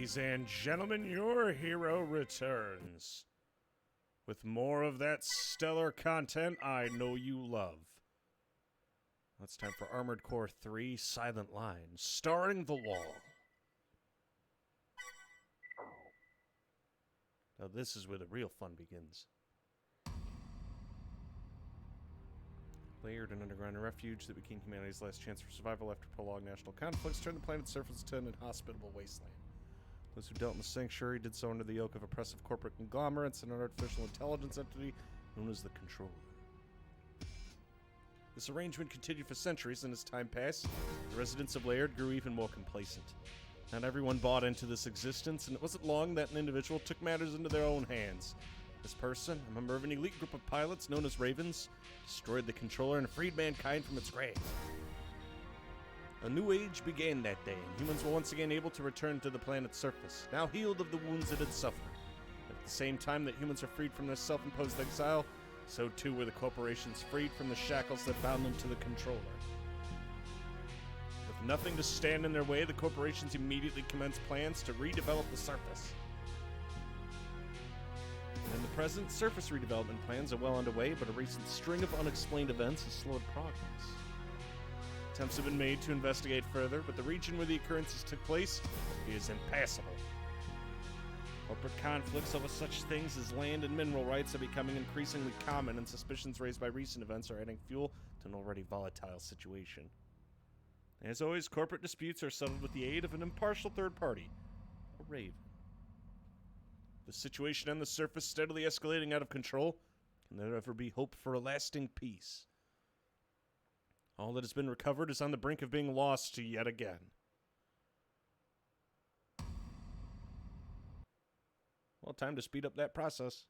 Ladies and gentlemen, your hero returns. With more of that stellar content I know you love. Now it's time for Armored Core 3 Silent Line, starring The Wall. Now this is where the real fun begins. Layered and underground refuge that became humanity's last chance for survival after prolonged national conflicts turned the planet's surface to an inhospitable wasteland. Those who dealt in the sanctuary did so under the yoke of oppressive corporate conglomerates and an artificial intelligence entity known as the Controller. This arrangement continued for centuries, and as time passed, the residents of Laird grew even more complacent. Not everyone bought into this existence, and it wasn't long that an individual took matters into their own hands. This person, a member of an elite group of pilots known as Ravens, destroyed the Controller and freed mankind from its grave. A new age began that day, and humans were once again able to return to the planet's surface, now healed of the wounds it had suffered. At the same time that humans are freed from their self-imposed exile, so too were the corporations freed from the shackles that bound them to the Controller. With nothing to stand in their way, the corporations immediately commenced plans to redevelop the surface. In the present, surface redevelopment plans are well underway, but a recent string of unexplained events has slowed progress. Attempts have been made to investigate further, but the region where the occurrences took place is impassable. Corporate conflicts over such things as land and mineral rights are becoming increasingly common, and suspicions raised by recent events are adding fuel to an already volatile situation. As always, corporate disputes are settled with the aid of an impartial third party, a Raven. The situation on the surface steadily escalating out of control. Can there ever be hope for a lasting peace? All that has been recovered is on the brink of being lost yet again. Well, time to speed up that process.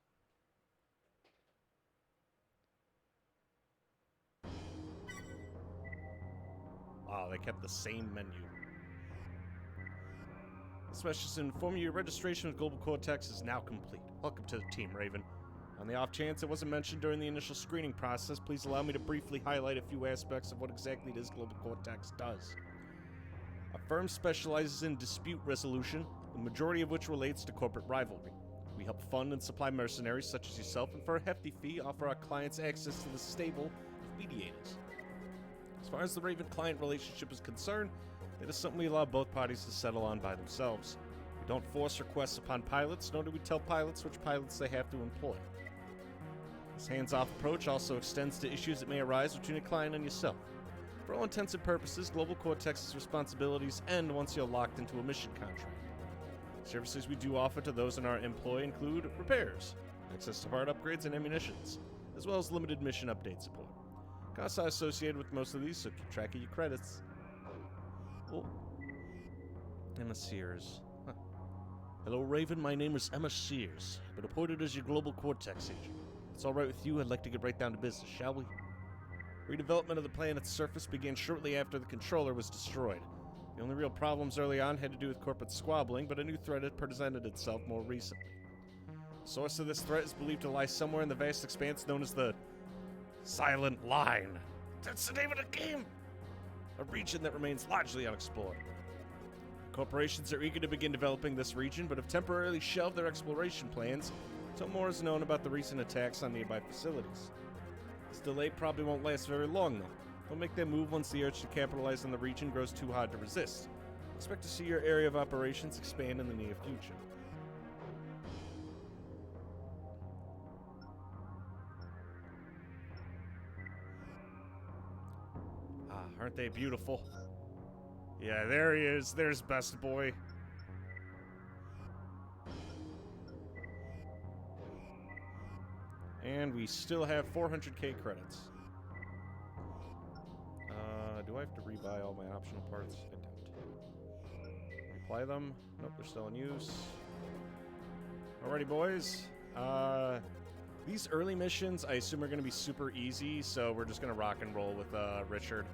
Wow, they kept the same menu. This message is to inform you your registration with Global Cortex is now complete. Welcome to the team, Raven. On the off chance it wasn't mentioned during the initial screening process, please allow me to briefly highlight a few aspects of what exactly it is Global Cortex does. Our firm specializes in dispute resolution, the majority of which relates to corporate rivalry. We help fund and supply mercenaries such as yourself, and for a hefty fee, offer our clients access to the stable of mediators. As far as the Raven-client relationship is concerned, that is something we allow both parties to settle on by themselves. We don't force requests upon pilots, nor do we tell pilots which pilots they have to employ. This hands-off approach also extends to issues that may arise between a client and yourself. For all intents and purposes, Global Cortex's responsibilities end once you're locked into a mission contract. Services we do offer to those in our employ include repairs, access to hard upgrades and ammunitions, as well as limited mission update support. Costs are associated with most of these, so keep track of your credits. Oh. Emma Sears. Huh. Hello, Raven. My name is Emma Sears. I've been appointed as your Global Cortex agent. If it's alright with you, I'd like to get right down to business, shall we? Redevelopment of the planet's surface began shortly after the Controller was destroyed. The only real problems early on had to do with corporate squabbling, but a new threat had presented itself more recently. The source of this threat is believed to lie somewhere in the vast expanse known as the Silent Line. That's the name of the game! A region that remains largely unexplored. Corporations are eager to begin developing this region, but have temporarily shelved their exploration plans until more is known about the recent attacks on nearby facilities. This delay probably won't last very long, though. They'll make their move once the urge to capitalize on the region grows too hard to resist. Expect to see your area of operations expand in the near future. Ah, aren't they beautiful? Yeah, there he is. There's Best Boy. And we still have 400k credits. Do I have to rebuy all my optional parts? I don't. Apply them. Nope, they're still in use. Alrighty, boys. These early missions, I assume, are going to be super easy, so we're just going to rock and roll with Richard.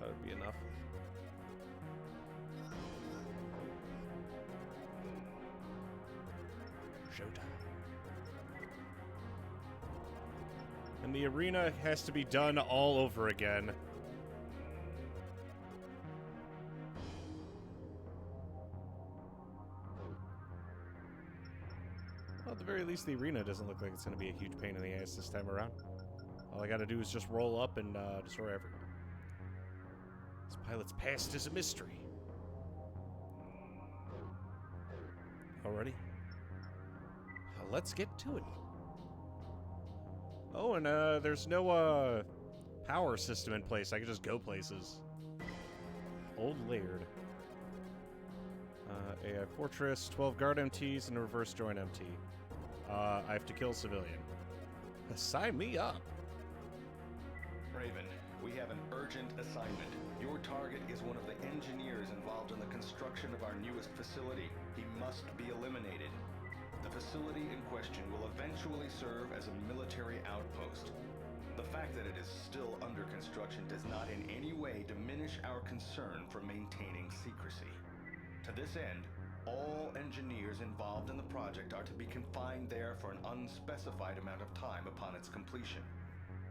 That would be enough. Showtime. And the arena has to be done all over again. Well, at the very least, the arena doesn't look like it's going to be a huge pain in the ass this time around. All I got to do is just roll up and destroy everyone. This pilot's past is a mystery. Already? Let's get to it. Oh, and there's no power system in place. I can just go places. Old Laird. AI Fortress, 12 guard MTs, and a reverse join MT. I have to kill civilian. Sign me up. Raven, we have an urgent assignment. Your target is one of the engineers involved in the construction of our newest facility. He must be eliminated. The facility in question will eventually serve as a military outpost. The fact that it is still under construction does not in any way diminish our concern for maintaining secrecy. To this end, all engineers involved in the project are to be confined there for an unspecified amount of time upon its completion.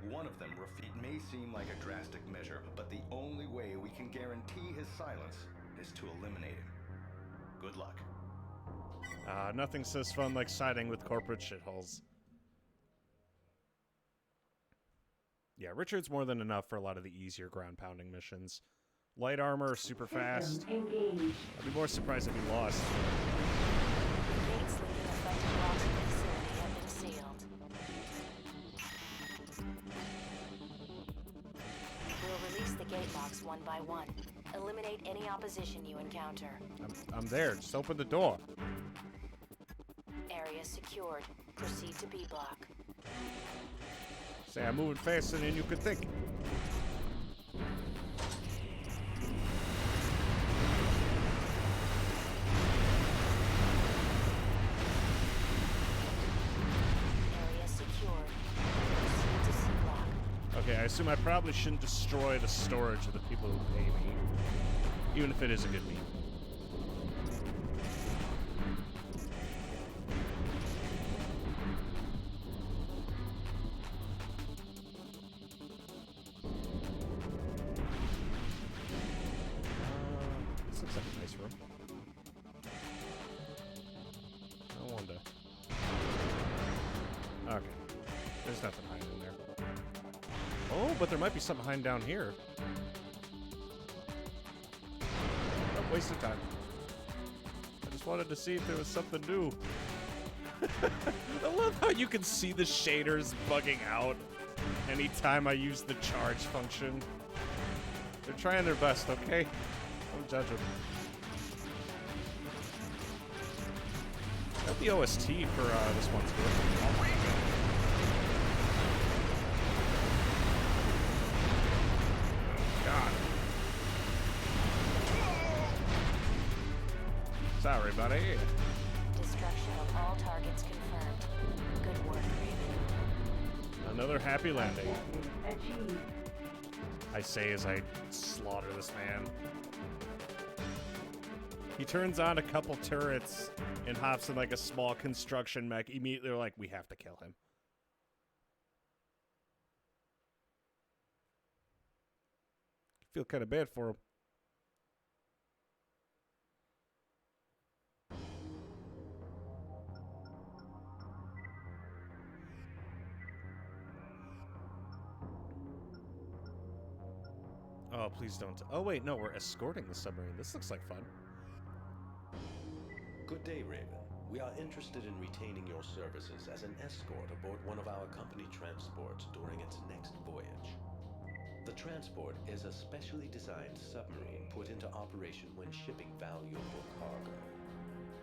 One of them, Rafid, may seem like a drastic measure, but the only way we can guarantee his silence is to eliminate him. Good luck. Nothing says fun like siding with corporate shitholes. Yeah, Richard's more than enough for a lot of the easier ground-pounding missions. Light armor, super fast. I'd be more surprised if he lost. Gates leading affected blocks of the facility have been sealed. We'll release the gate locks one by one. Eliminate any opposition you encounter. I'm there. Just open the door. Area secured. Proceed to B block. Say, I'm moving faster than you could think. Area secured. Proceed to C block. Okay, I assume I probably shouldn't destroy the storage of the people who pay me. Even if it is a good meal. This looks like a nice room. I wonder. Okay. There's nothing hiding in there. Oh, but there might be something hiding down here. Oh, waste of time. I just wanted to see if there was something new. I love how you can see the shaders bugging out anytime I use the charge function. They're trying their best, okay? Don't judge them. I hope the OST for this one's good. God. Sorry, buddy. Destruction of all targets confirmed. Good work, Raven. Another happy landing. I say as I slaughter this man. He turns on a couple turrets and hops in like a small construction mech. Immediately they're like, we have to kill him. I feel kind of bad for him. Oh, please don't. Oh, wait, no, we're escorting the submarine. This looks like fun. Good day, Raven. We are interested in retaining your services as an escort aboard one of our company transports during its next voyage. The transport is a specially designed submarine put into operation when shipping valuable cargo.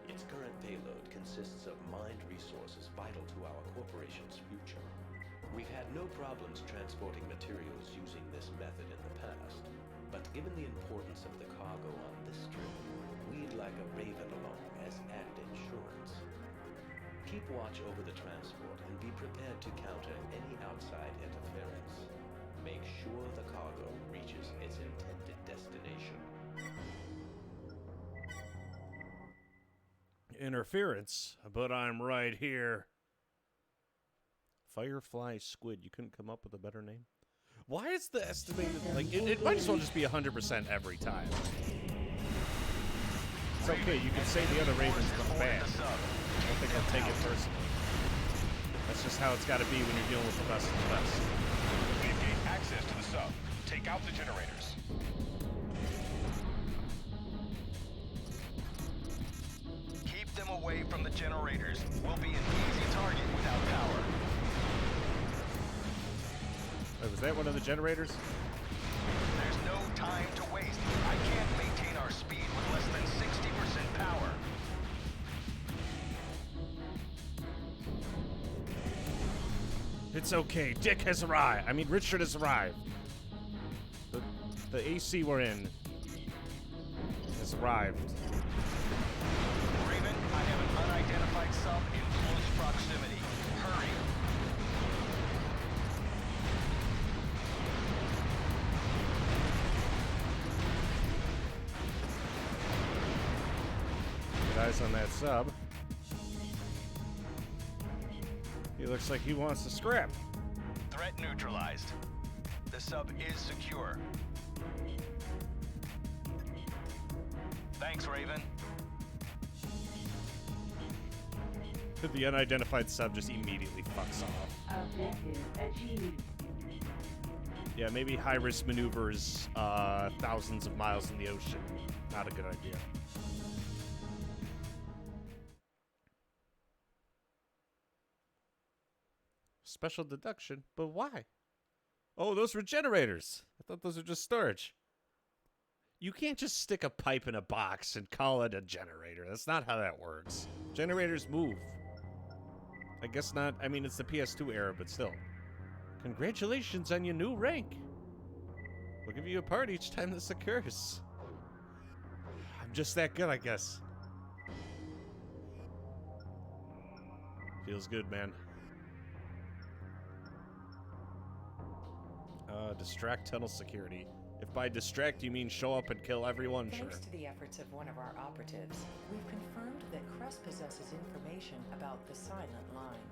Its current payload consists of mined resources vital to our corporation's future. We've had no problems transporting materials using this method in the past, but given the importance of the cargo on this trip, we'd like a Raven along as added insurance. Keep watch over the transport and be prepared to counter any outside interference. Make sure the cargo reaches its intended destination. Interference, but I'm right here. Firefly Squid. You couldn't come up with a better name? Why is the estimated... Like, it might as well just be 100% every time. It's okay, you can say the other Ravens look bad. I don't think I'll take it personally. That's just how it's got to be when you're dealing with the best of the best. We've gained access to the sub. Take out the generators. Keep them away from the generators. We'll be an easy target without power. Wait, was that one of the generators? There's no time to waste. I can't maintain our speed with less than 60% power. It's okay. Dick has arrived. I mean, Richard has arrived. The AC we're in has arrived. Raven, I have an unidentified sub in close proximity. Hurry. Get eyes on that sub. He looks like he wants to scrap. Threat neutralized. The sub is secure. Thanks, Raven. The unidentified sub just immediately fucks off. Objective achieved. Yeah, maybe high-risk maneuvers thousands of miles in the ocean. Not a good idea. Special deduction? But why? Oh, those were generators. I thought those were just storage. You can't just stick a pipe in a box and call it a generator. That's not how that works. Generators move. I guess not. I mean, it's the PS2 era, but still. Congratulations on your new rank. We'll give you a part each time this occurs. I'm just that good, I guess. Feels good, man. Distract tunnel security. If by distract you mean show up and kill everyone, Thanks sure. to the efforts of one of our operatives, we've confirmed that Crest possesses information about the Silent Line.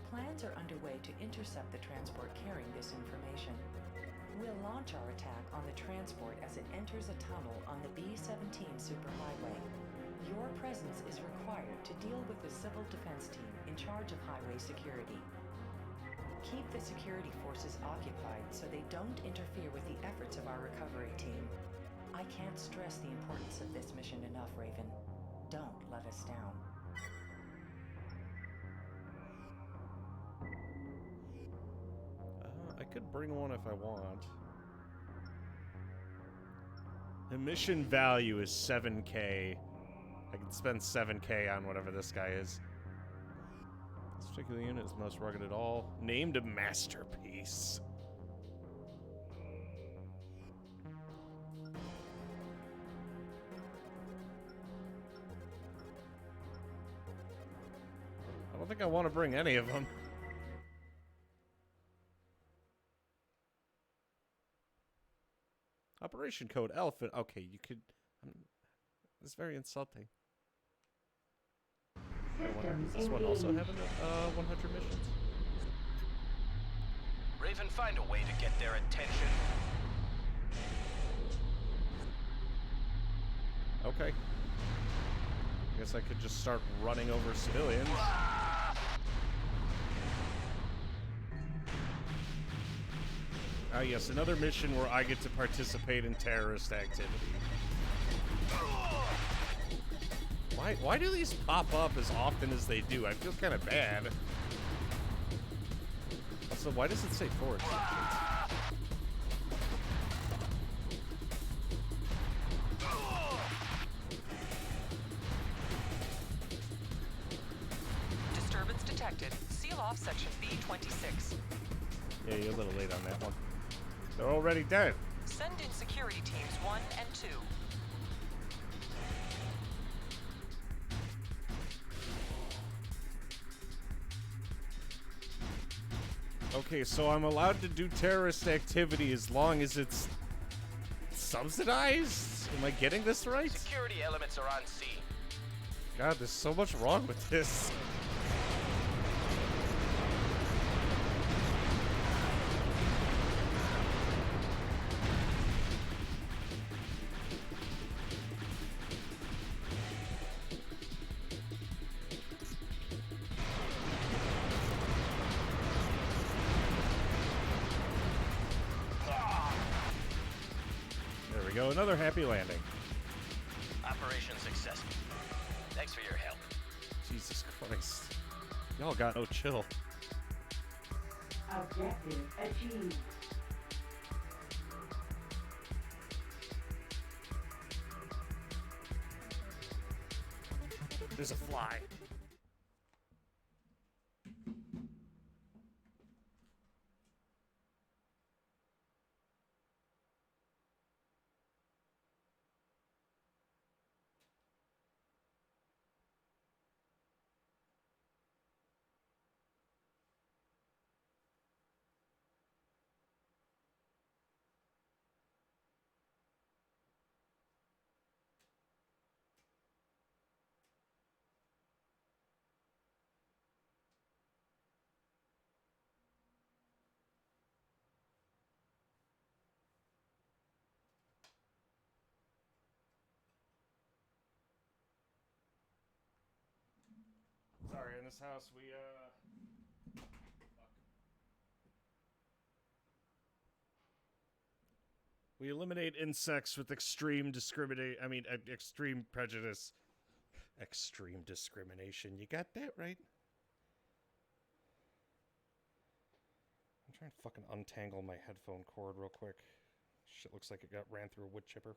Plans are underway to intercept the transport carrying this information. We'll launch our attack on the transport as it enters a tunnel on the B-17 superhighway. Your presence is required to deal with the civil defense team in charge of highway security. Keep the security forces occupied so they don't interfere with the efforts of our recovery team. I can't stress the importance of this mission enough, Raven. Don't let us down. I could bring one if I want. The mission value is 7K. I can spend 7K on whatever this guy is. This particular unit is the most rugged at all. Named a masterpiece. I don't think I want to bring any of them. Operation code Elephant. Okay, you could... it's very insulting. Does this one also have 100 missions? Raven, find a way to get their attention. Okay. I guess I could just start running over civilians. Ah, yes, another mission where I get to participate in terrorist activity. Why do these pop up as often as they do? I feel kind of bad. Also, why does it say forward? Disturbance detected. Seal off section B26. Yeah, you're a little late on that one. They're already dead. Send in security teams 1 and 2. Okay, so I'm allowed to do terrorist activity as long as it's subsidized? Am I getting this right? Security elements are on scene. God, there's so much wrong with this. So another happy landing. Operation successful. Thanks for your help. Jesus Christ. Y'all got no chill. Objective achieved. There's a fly. Sorry, in this house we eliminate insects with extreme extreme prejudice. Extreme discrimination. You got that right? I'm trying to fucking untangle my headphone cord real quick. Shit looks like it got ran through a wood chipper.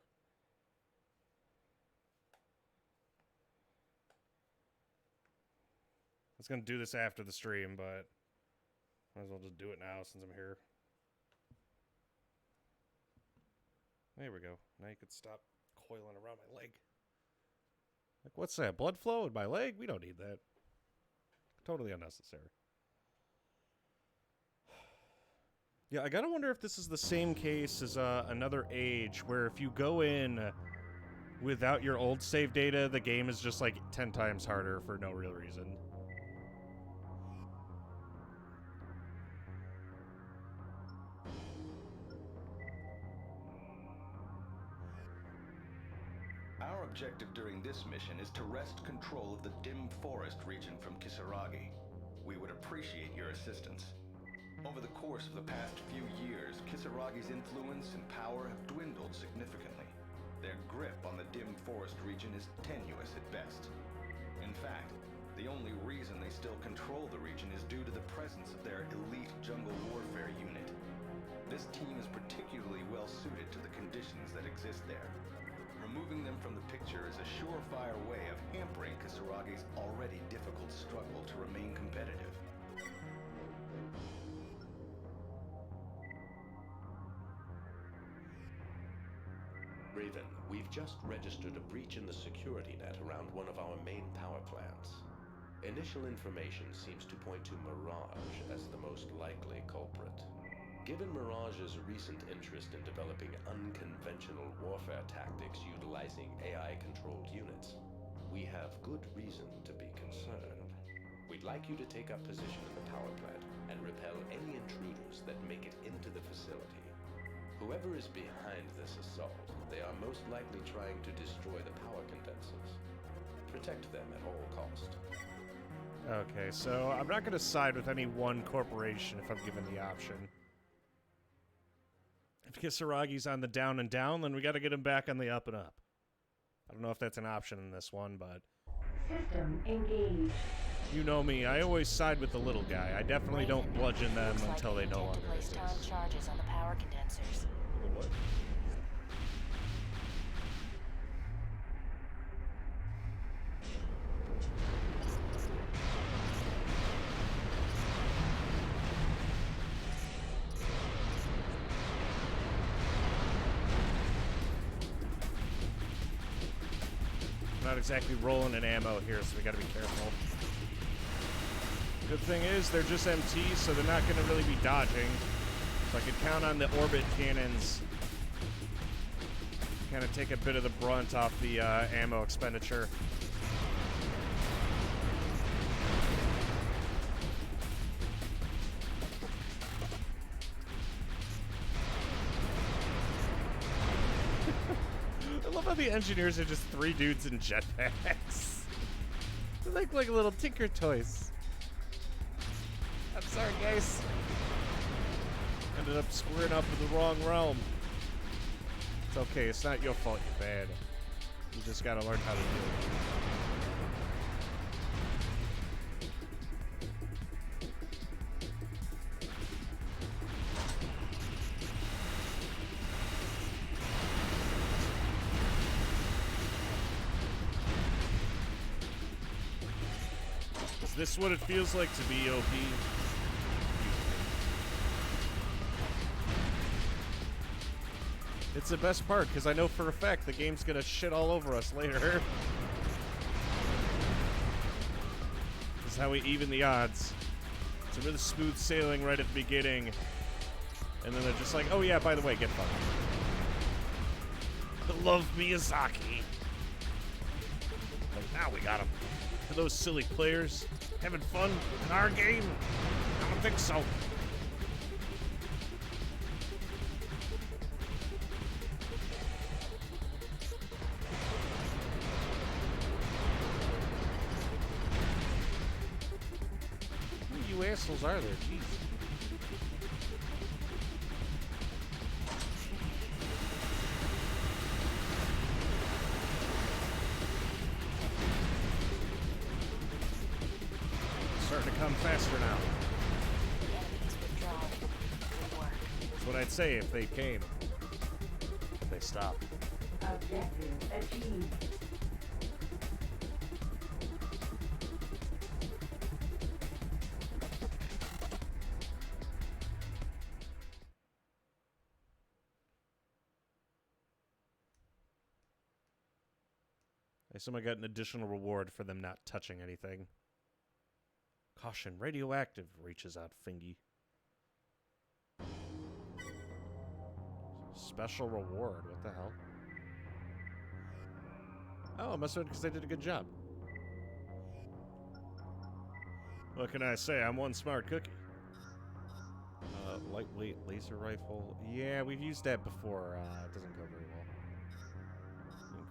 I was gonna do this after the stream, but might as well just do it now since I'm here. There we go. Now you could stop coiling around my leg. Like, what's that? Blood flow in my leg? We don't need that. Totally unnecessary. Yeah, I gotta wonder if this is the same case as Another Age, where if you go in without your old save data, the game is just like 10 times harder for no real reason. Our objective during this mission is to wrest control of the Dim Forest region from Kisaragi. We would appreciate your assistance. Over the course of the past few years, Kisaragi's influence and power have dwindled significantly. Their grip on the Dim Forest region is tenuous at best. In fact, the only reason they still control the region is due to the presence of their elite jungle warfare unit. This team is particularly well suited to the conditions that exist there. Removing them from the picture is a surefire way of hampering Kisaragi's already difficult struggle to remain competitive. Raven, we've just registered a breach in the security net around one of our main power plants. Initial information seems to point to Mirage as the most likely culprit. Given Mirage's recent interest in developing unconventional warfare tactics utilizing AI-controlled units, we have good reason to be concerned. We'd like you to take up position in the power plant and repel any intruders that make it into the facility. Whoever is behind this assault, they are most likely trying to destroy the power condensers. Protect them at all cost. Okay, so I'm not going to side with any one corporation if I'm given the option. If Kisaragi's on the down and down, then we got to get him back on the up and up. I don't know if that's an option in this one, but... System engaged. You know me, I always side with the little guy. I definitely don't bludgeon them until they no longer place time exist. charges on the power condensers. What? Not exactly rolling in ammo here, so we gotta be careful. Good thing is, they're just MT, so they're not gonna really be dodging. So I can count on the orbit cannons. Kind of take a bit of the brunt off the ammo expenditure. I love how the engineers are just 3 dudes in jetpacks. They look like little Tinker Toys. I'm sorry, guys. Ended up squaring up in the wrong realm. It's okay. It's not your fault you're bad. You just gotta learn how to do it. Is this what it feels like to be OP? It's the best part, because I know for a fact the game's gonna shit all over us later. This is how we even the odds. It's a really smooth sailing right at the beginning. And then they're just like, oh yeah, by the way, get fucked. I love Miyazaki. Like, now we got him. For those silly players having fun in our game? I don't think so. How many assholes are there? Jeez. Starting to come faster now. Enemies withdrawn. Good work. That's what I'd say if they came. If they stopped. Objective achieved. I assume I got an additional reward for them not touching anything. Caution, radioactive, reaches out Fingy. Special reward, what the hell? Oh, it must have been because I did a good job. What can I say? I'm one smart cookie. Lightweight laser rifle. Yeah, we've used that before. It doesn't go very well.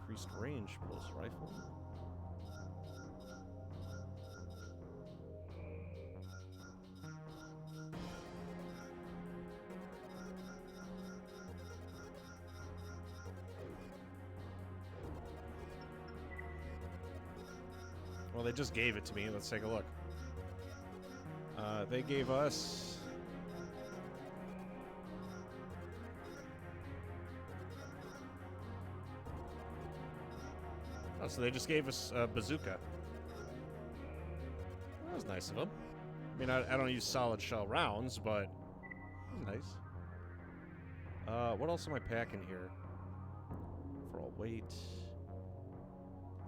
Increased range pulse rifle. Well, they just gave it to me. Let's take a look. They gave us... Oh, so they just gave us a bazooka. That was nice of them. I mean, I don't use solid shell rounds, but it was nice. What else am I packing here? For all weight...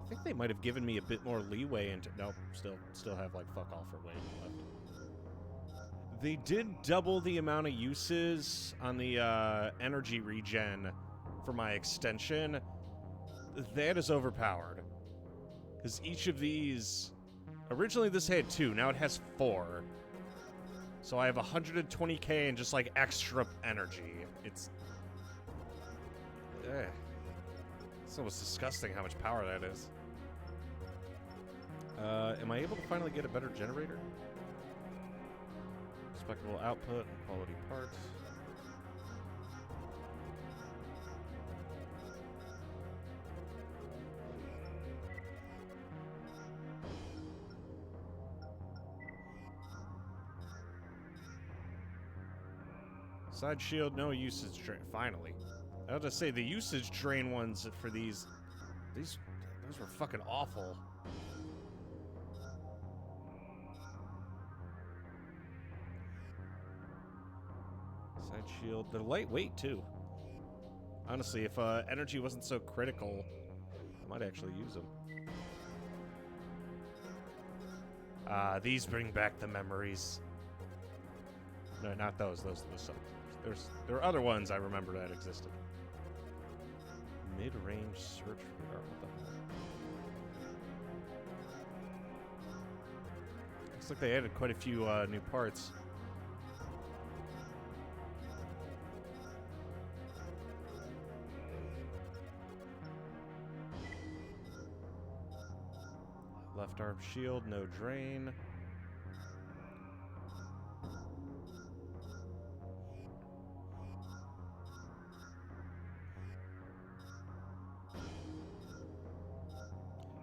I think they might have given me a bit more leeway into... Nope, still have, like, fuck all for weight left. They did double the amount of uses on the energy regen for my extension. That is overpowered. Because each of these... Originally this had 2, now it has 4. So I have 120k and just, like, extra energy. It's... It's almost disgusting how much power that is. Am I able to finally get a better generator? Respectable output and quality parts. Side shield, no usage drain. Finally. I have to say, the usage drain ones for those were fucking awful. Side shield. They're lightweight, too. Honestly, if energy wasn't so critical, I might actually use them. These bring back the memories. No, not those. Those suck. There are other ones I remember that existed. Mid-range search radar. What the hell? Looks like they added quite a few new parts. Left arm shield, no drain.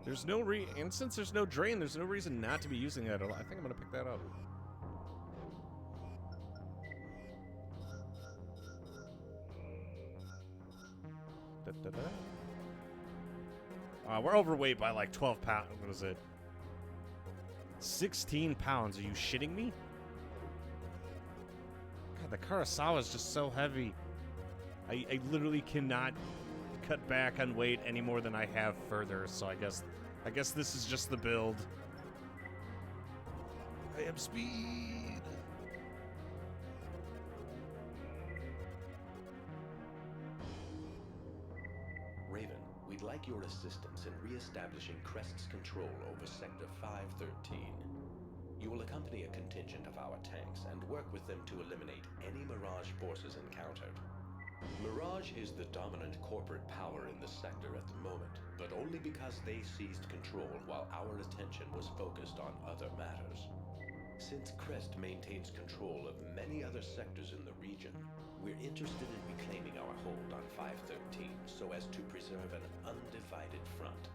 There's no and since there's no drain, there's no reason not to be using that at all. I think I'm gonna pick that up. We're overweight by like 12 pounds. What is it? 16 pounds. Are you shitting me? God, the Kurosawa is just so heavy. I literally cannot cut back on weight any more than I have further. So I guess this is just the build. I have speed. Raven, we'd like your assistance in re-establishing Crest's control over Sector 513. You will accompany a contingent of our tanks and work with them to eliminate any Mirage forces encountered. Mirage is the dominant corporate power in the sector at the moment, but only because they seized control while our attention was focused on other matters. Since Crest maintains control of many other sectors in the region, we're interested in reclaiming our hold on 513 so as to preserve an undivided front.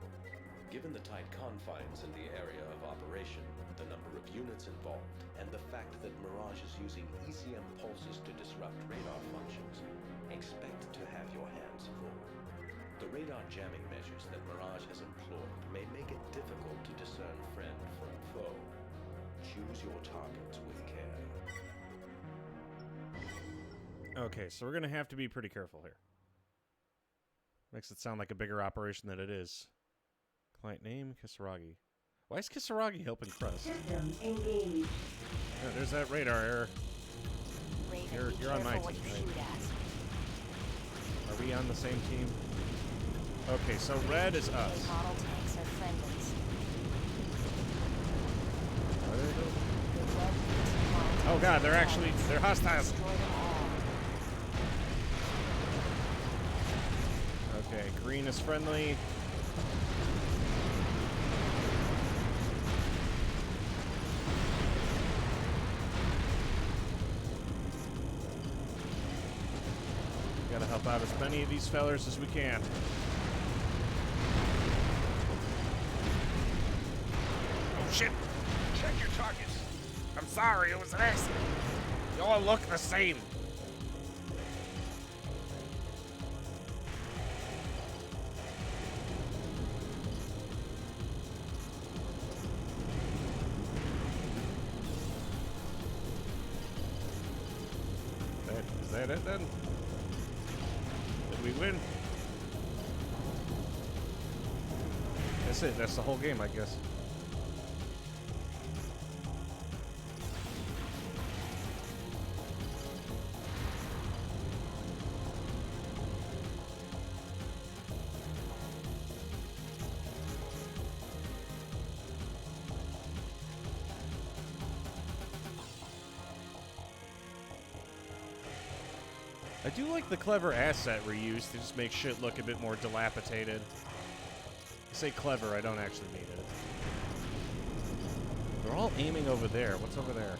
Given the tight confines in the area of operation, the number of units involved, and the fact that Mirage is using ECM pulses to disrupt radar functions, expect to have your hands full. The radar jamming measures that Mirage has employed may make it difficult to discern friend from foe. Choose your targets with care. Okay, so we're gonna have to be pretty careful here. Makes it sound like a bigger operation than it is. Client name, Kisaragi. Why is Kisaragi helping Crest? System engaged. Yeah, there's that radar error. Raven, You're on my what team, you right? shoot at. Are we on the same team? Okay, so red is us. These model tanks are friendlies. Are they? The red team Oh god, they're hostile. destroy them all. Okay, green is friendly. Gotta help out as many of these fellers as we can. Oh shit! Check your targets. I'm sorry, it was an accident. You all look the same. Is that it then? Did we win? That's it. That's the whole game, I guess. I do like the clever asset reuse to just make shit look a bit more dilapidated. I say clever, I don't actually mean it. They're all aiming over there. What's over there?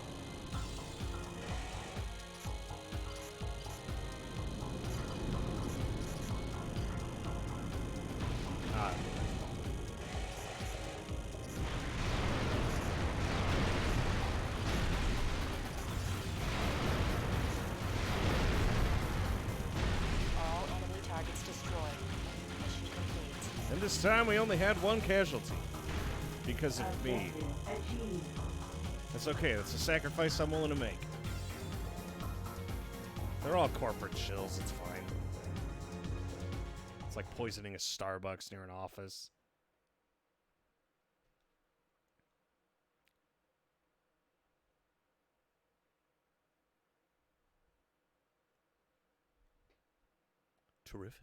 Ah. All enemy targets destroyed. Mission complete. And this time we only had one casualty. Because of me. Objective achieved. That's okay, that's a sacrifice I'm willing to make. They're all corporate shills, it's fine. It's like poisoning a Starbucks near an office. Terrific.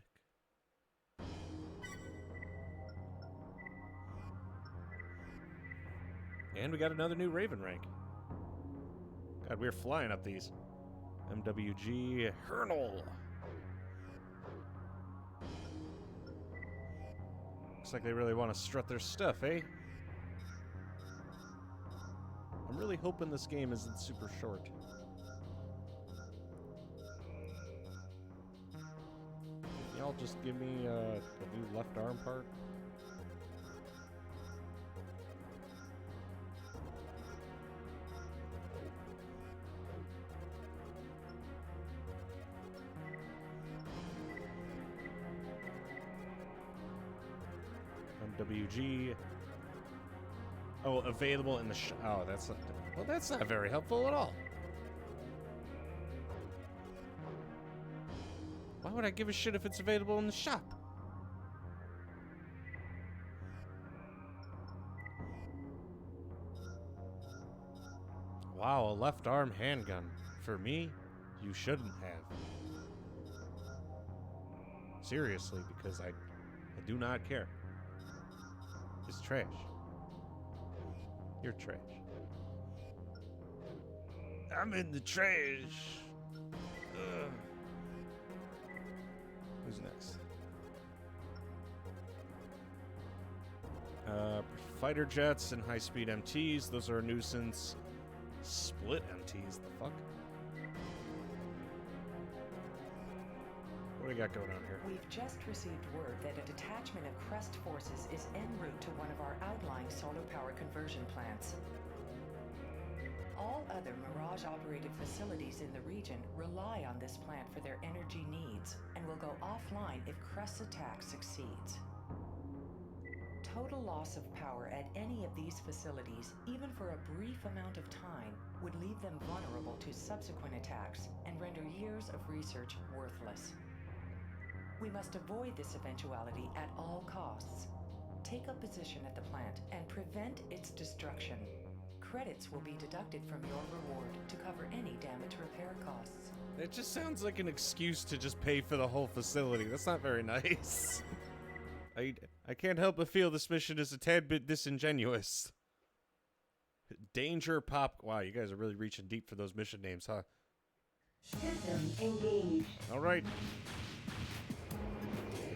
And we got another new Raven rank. God, we're flying up these. MWG Hernal. Looks like they really want to strut their stuff, eh? I'm really hoping this game isn't super short. Can y'all just give me a new left arm part? WG. Oh, available in the oh, that's not, well, that's not very helpful at all. Why would I give a shit if it's available in the shop? Wow, a left arm handgun. For me, you shouldn't have. Seriously, because I do not care. It's trash. You're trash. I'm in the trash. Ugh. Who's next? Fighter jets and high-speed MTs. Those are a nuisance. Split MTs. The fuck? What do we got going on here? We've just received word that a detachment of Crest forces is en route to one of our outlying solar power conversion plants. All other Mirage-operated facilities in the region rely on this plant for their energy needs and will go offline if Crest's attack succeeds. Total loss of power at any of these facilities, even for a brief amount of time, would leave them vulnerable to subsequent attacks and render years of research worthless. We must avoid this eventuality at all costs. Take a position at the plant and prevent its destruction. Credits will be deducted from your reward to cover any damage repair costs. It just sounds like an excuse to just pay for the whole facility. That's not very nice. I can't help but feel this mission is a tad bit disingenuous. Danger Pop... Wow, you guys are really reaching deep for those mission names, huh? System engaged. All right.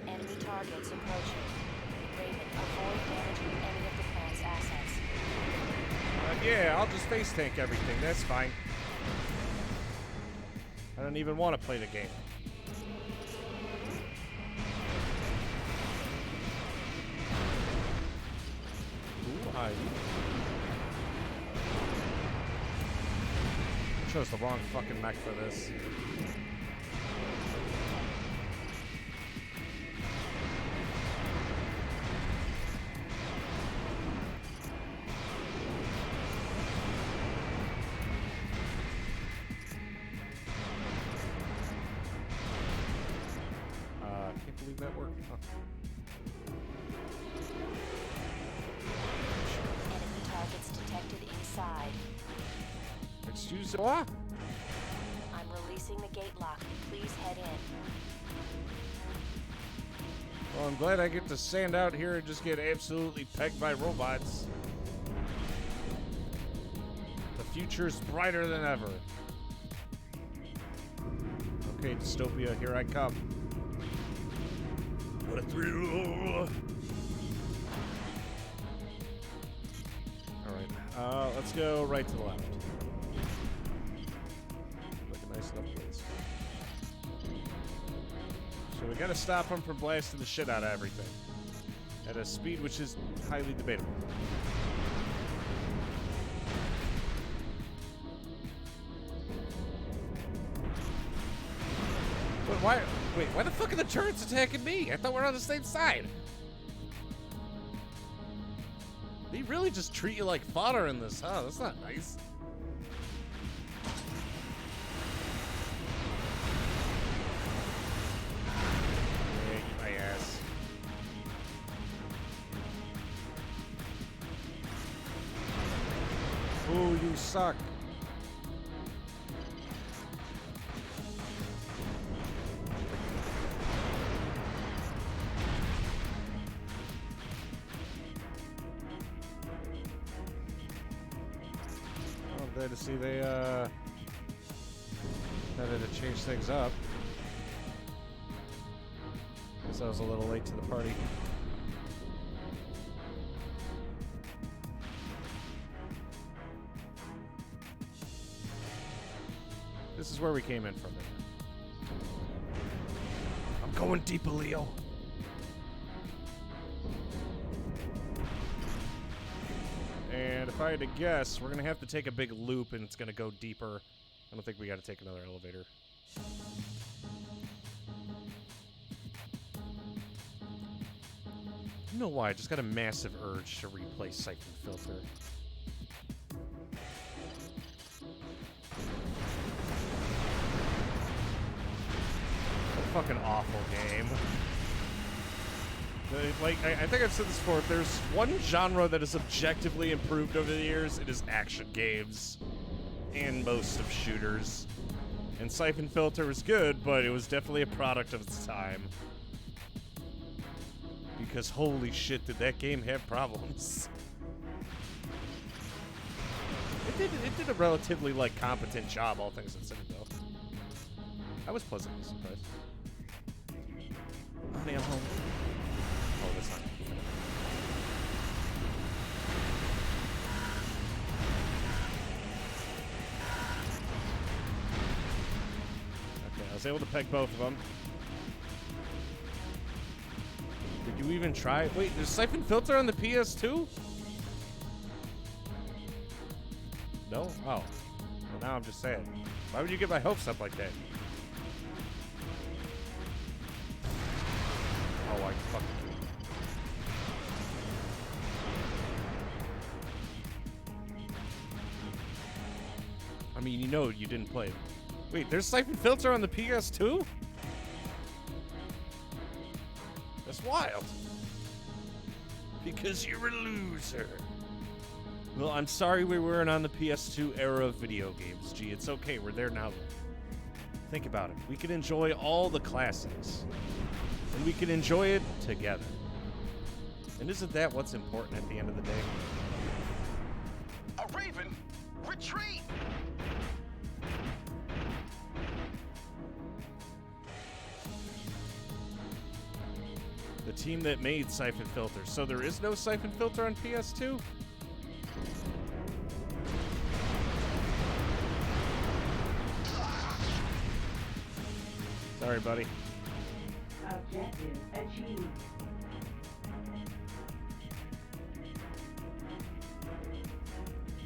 Enemy targets approaching. Raven, avoid damaging any of the plant's assets. Yeah, I'll just face tank everything. That's fine. I don't even want to play the game. Ooh, hi. I chose the wrong fucking mech for this. Can't believe that worked. Huh. Enemy targets detected inside. Excuse me. Ah! I'm releasing the gate lock. Please head in. Well, I'm glad I get to stand out here and just get absolutely pegged by robots. The future's brighter than ever. Okay, Dystopia, here I come. What a thrill! Alright, let's go right to the left. Like a nice enough place. So we gotta stop him from blasting the shit out of everything. At a speed which is highly debatable. But why the fuck are the turrets attacking me? I thought we were on the same side. They really just treat you like fodder in this, huh? That's not nice. Yeah, eat my ass. Ooh, you suck. Glad to see they decided to change things up. Guess I was a little late to the party. This is where we came in from. I'm going deeper, Leo. And if I had to guess, we're going to have to take a big loop and it's going to go deeper. I don't think we got to take another elevator. don't know why, I just got a massive urge to replay Siphon Filter. Fucking awful game. Like, I think I've said this before, if there's one genre that has objectively improved over the years, it is action games. And most of shooters. And Siphon Filter was good, but it was definitely a product of its time. Because holy shit, did that game have problems. It did a relatively, like, competent job, all things considered, though. I was pleasantly surprised. Honey, I'm home. Oh, that's not. Okay, I was able to peg both of them. Did you even try? Wait, there's Siphon Filter on the PS2? No? Oh. Well, now I'm just saying. Why would you get my hopes up like that? Oh, I fucking. I mean, you know you didn't play it. Wait, there's Siphon Filter on the PS2? That's wild. Because you're a loser. Well, I'm sorry we weren't on the PS2 era of video games, G. It's okay, we're there now. Think about it. We can enjoy all the classics. And we can enjoy it together. And isn't that what's important at the end of the day? A Raven, retreat! The team that made Siphon Filter. So there is no Siphon Filter on PS2? Sorry, buddy. Objective achieved.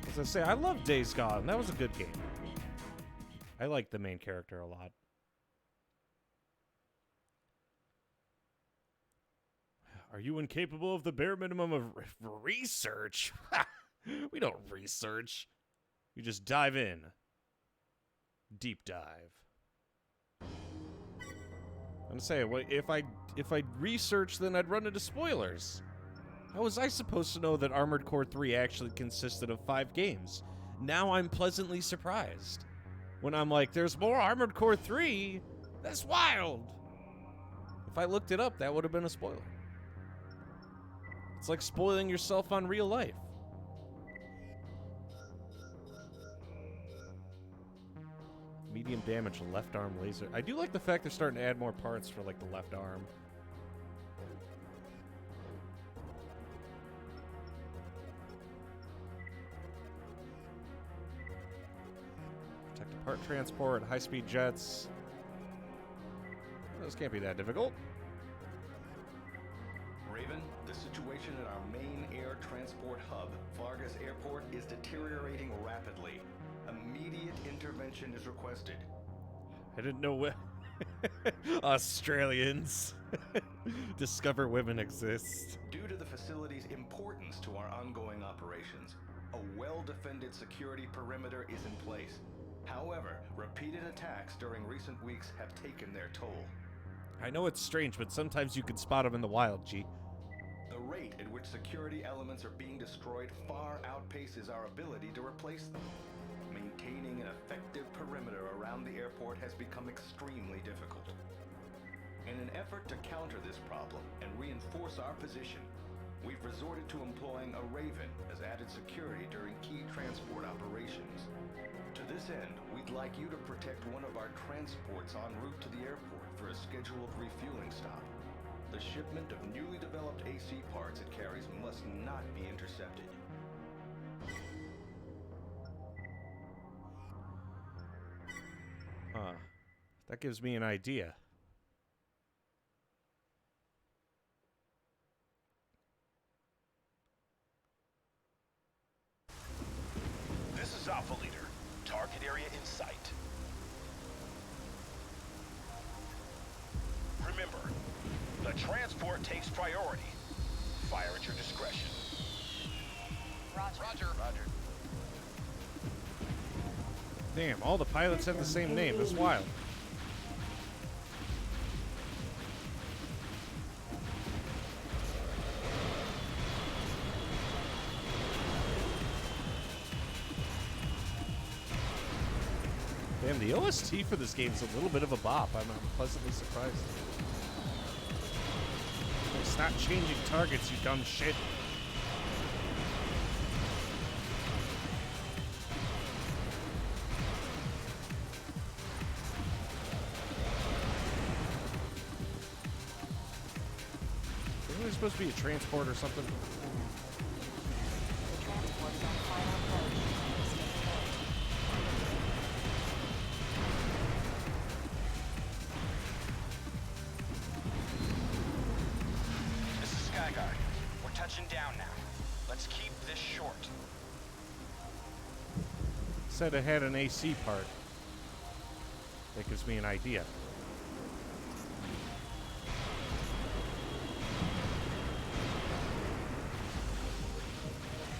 As I say, I love Days Gone. That was a good game. I like the main character a lot. Are you incapable of the bare minimum of research? We don't research. We just dive in. Deep dive. I'm gonna say, if I researched, then I'd run into spoilers. How was I supposed to know that Armored Core 3 actually consisted of 5 games? Now I'm pleasantly surprised. When I'm like, there's more Armored Core 3? That's wild! If I looked it up, that would have been a spoiler. It's like spoiling yourself on real life. Medium damage left arm laser. I do like the fact they're starting to add more parts for like the left arm. Protected part transport, high-speed jets. Those can't be that difficult. Raven, the situation at our main air transport hub, Vargas Airport, is deteriorating rapidly. Immediate intervention is requested. I didn't know what Australians discover women exist. Due to the facility's importance to our ongoing operations, a well-defended security perimeter is in place. However, repeated attacks during recent weeks have taken their toll. I know it's strange, but sometimes you can spot them in the wild, G. The rate at which security elements are being destroyed far outpaces our ability to replace them. Maintaining an effective perimeter around the airport has become extremely difficult. In an effort to counter this problem and reinforce our position, we've resorted to employing a Raven as added security during key transport operations. To this end, we'd like you to protect one of our transports en route to the airport for a scheduled refueling stop. The shipment of newly developed AC parts it carries must not be intercepted. That gives me an idea. This is Alpha Leader. Target area in sight. Remember, the transport takes priority. Damn, all the pilots have the same name. That's wild. Damn, the OST for this game's a little bit of a bop. I'm pleasantly surprised. Stop changing targets, you dumb shit. Isn't there supposed to be a transport or something? The transport's on final approach. Stay alert. This is Skyguard. We're touching down now. Let's keep this short. Said it had an AC part. That gives me an idea.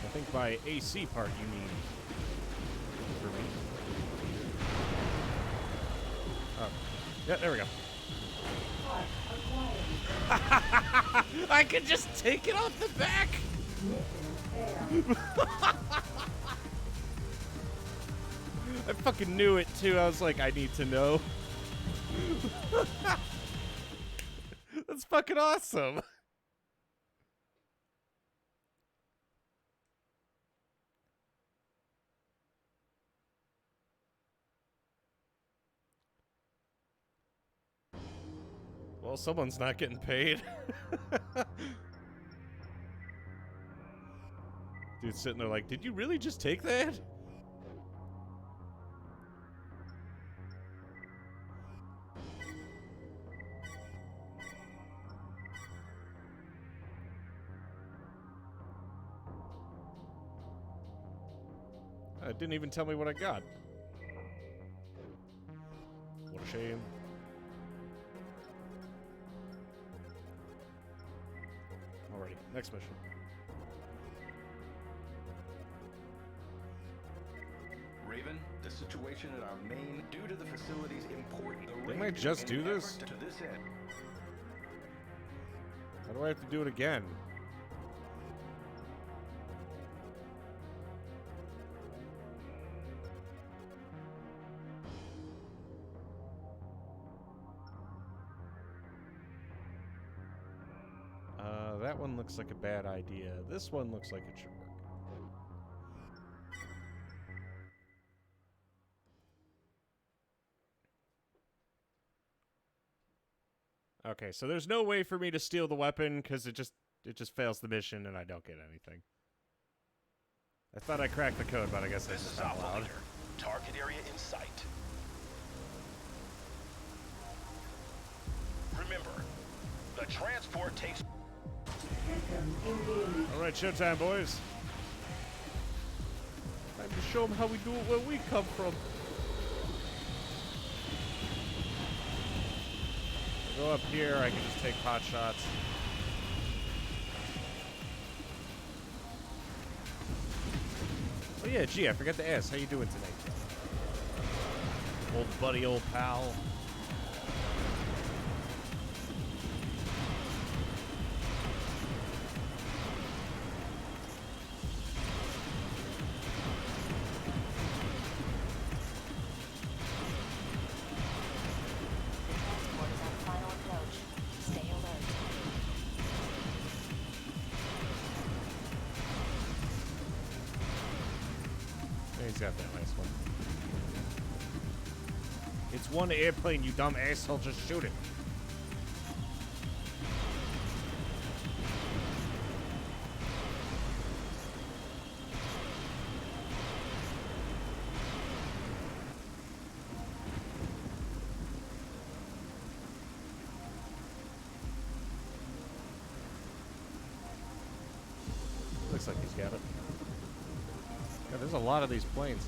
I think by AC part you mean for me. Oh. Yeah, there we go. I could just take it off the back! I fucking knew it too. I was like, I need to know. That's fucking awesome. Well, someone's not getting paid. Dude's sitting there like, did you really just take that? It didn't even tell me what I got. What a shame. Alrighty, next mission. Raven, the situation at our main, due to the facility's important. Didn't I just do this? To this end. How do I have to do it again? That one looks like a bad idea. This one looks like it should work. Okay, so there's no way for me to steal the weapon because it just fails the mission and I don't get anything. I thought I cracked the code, but I guess This that's is not Alpha allowed. Leader. Target area in sight. Remember, the transport takes... Alright, showtime, boys. Time to show them how we do it where we come from. I go up here, I can just take pot shots. Oh yeah, gee, I forgot to ask, how you doing tonight? Old buddy, old pal. Transport is on final approach. Stay alert. Yeah, he's got that last one. It's one airplane, you dumb asshole, just shoot it. Looks like he's got it. Yeah, there's a lot of these planes.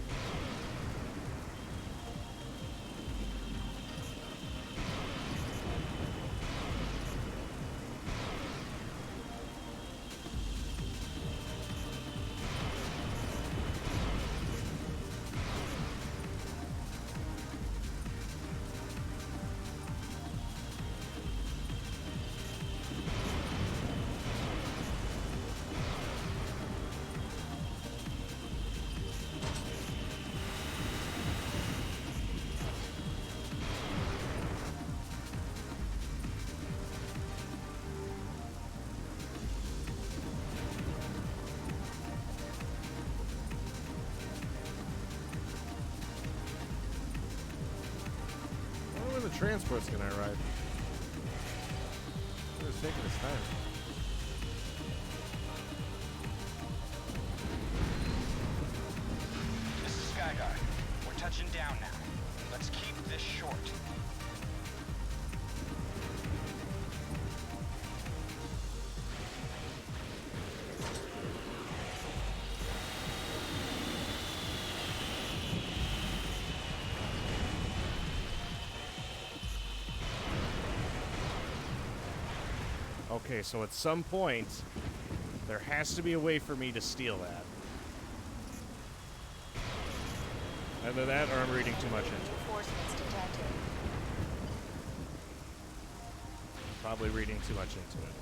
transport's gonna arrive. It's taking its time. This is Skyguard. We're touching down now. Let's keep this short. Okay, so at some point, there has to be a way for me to steal that. Either that or I'm reading too much into it. Reinforcements detected. Probably reading too much into it.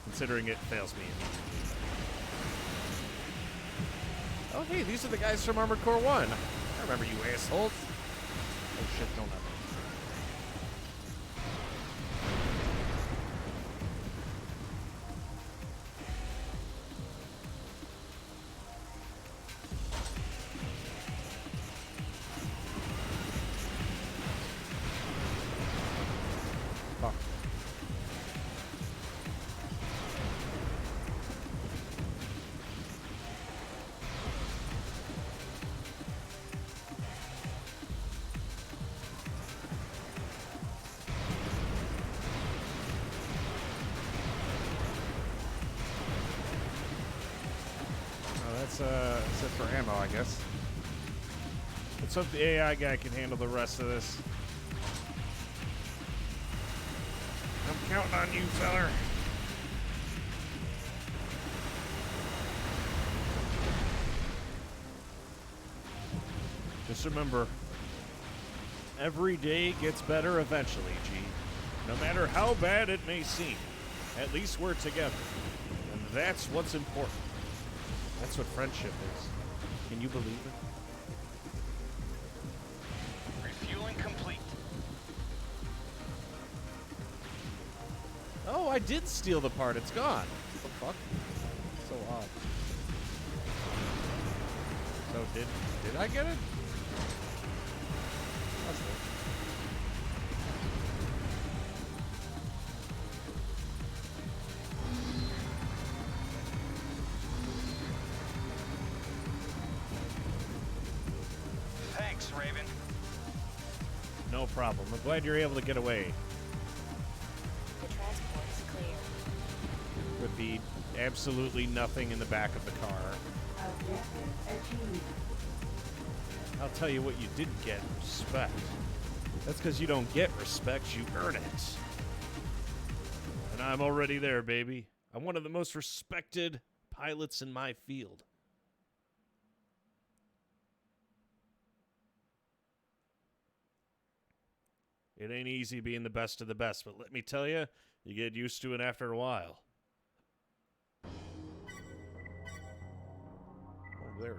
Considering it fails me immediately. Oh, hey, these are the guys from Armored Core 1. I remember you assholes. Oh, shit, don't have it. Fuck. That's it for ammo, I guess. Let's hope the AI guy can handle the rest of this. I'm counting on you, feller. Just remember, every day gets better eventually, G. No matter how bad it may seem, at least we're together. And that's what's important. That's what friendship is. Can you believe it? Refueling complete. Oh, I did steal the part. It's gone. What the fuck? So odd. So did I get it? Must have. Thanks, Raven. No problem. I'm glad you're able to get away. The transport is clear. With the absolutely nothing in the back of the car. Objective achieved. I'll tell you what you didn't get, respect. That's because you don't get respect, you earn it. And I'm already there, baby. I'm one of the most respected pilots in my field. It ain't easy being the best of the best, but let me tell you, you get used to it after a while. Oh, there.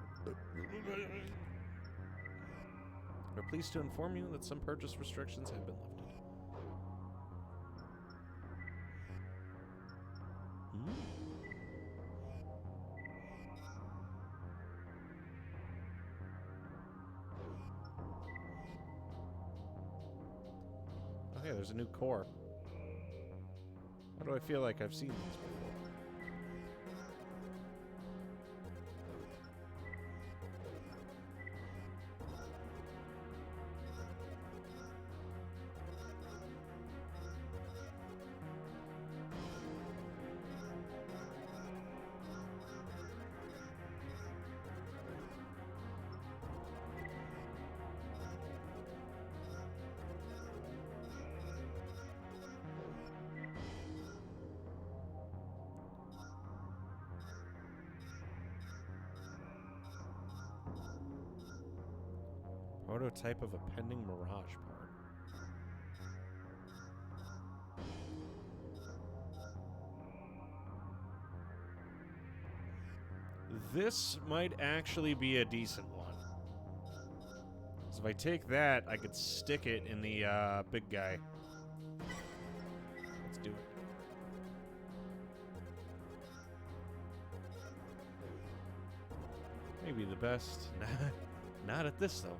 We're pleased to inform you that some purchase restrictions have been lifted. Okay, there's a new core. Why do I feel like I've seen these before? Prototype of a pending Mirage part. This might actually be a decent one. So if I take that, I could stick it in the big guy. Let's do it. Maybe the best. Not at this, though.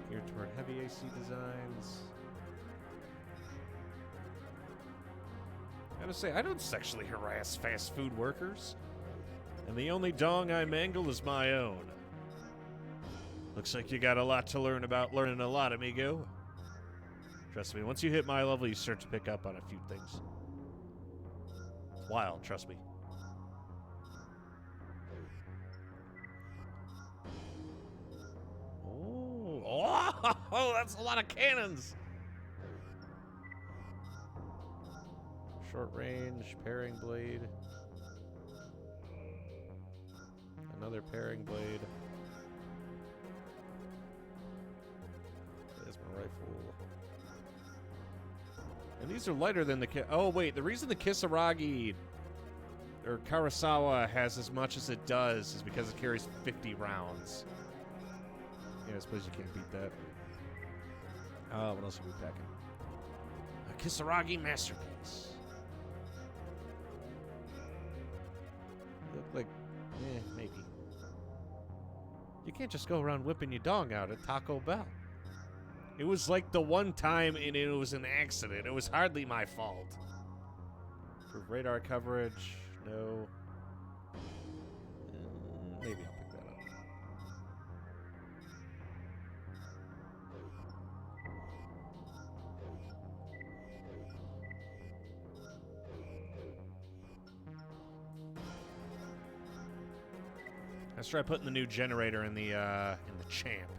Geared toward heavy AC designs. Gotta say, I don't sexually harass fast food workers. And the only dong I mangle is my own. Looks like you got a lot to learn about learning a lot, amigo. Trust me, once you hit my level, you start to pick up on a few things. It's wild, trust me. Oh, that's a lot of cannons. Short range, paring blade. Another paring blade. There's my rifle. And these are lighter than the oh wait, the reason the Kisaragi or Kurosawa has as much as it does is because it carries 50 rounds. Yeah, I suppose you can't beat that. What else are we packing? A Kisaragi masterpiece. Look like, maybe. You can't just go around whipping your dong out at Taco Bell. It was like the one time and it was an accident. It was hardly my fault. For radar coverage, no. Maybe I'll pick that up. Let's try putting the new generator in the champ.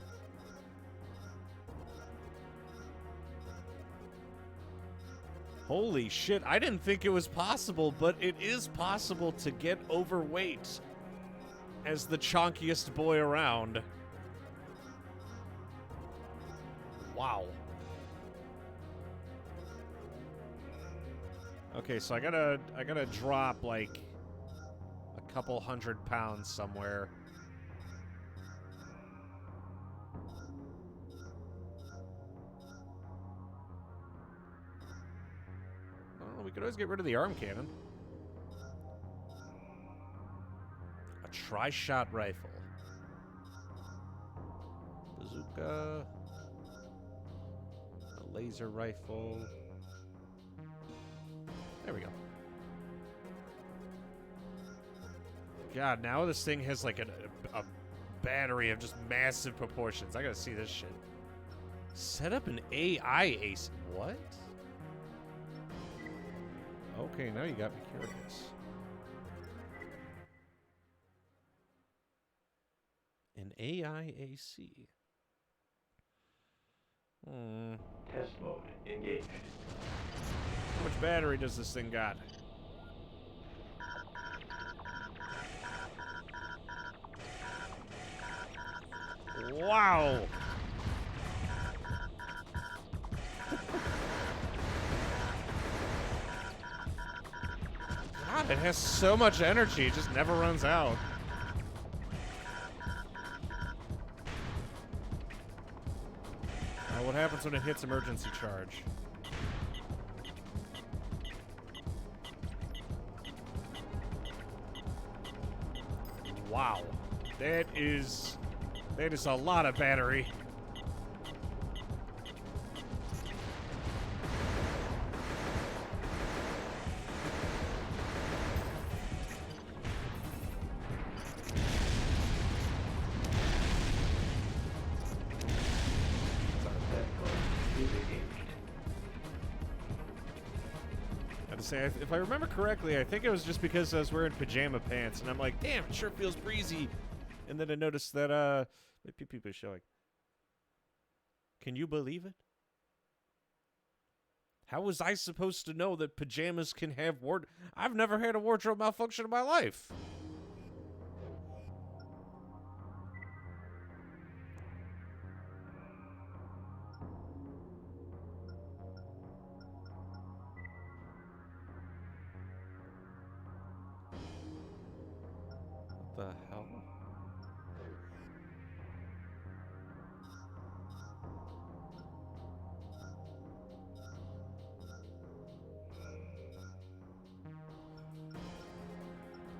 Holy shit, I didn't think it was possible, but it is possible to get overweight as the chonkiest boy around. Wow. Okay, so I gotta drop like a couple 100 pounds somewhere. We could always get rid of the arm cannon. A tri-shot rifle. Bazooka. A laser rifle. There we go. God, now this thing has like a battery of just massive proportions. I gotta see this shit. Set up an AI ace. What? Okay, now you got me curious. An AI AC. Test mode engaged. How much battery does this thing got? Wow! God, it has so much energy, it just never runs out. What happens when it hits emergency charge? Wow. That is a lot of battery. Say, if I remember correctly, I think it was just because I was wearing pajama pants, and I'm like, damn, it sure feels breezy. And then I noticed that, my pee-pee is showing. Can you believe it? How was I supposed to know that pajamas can have I've never had a wardrobe malfunction in my life. The hell?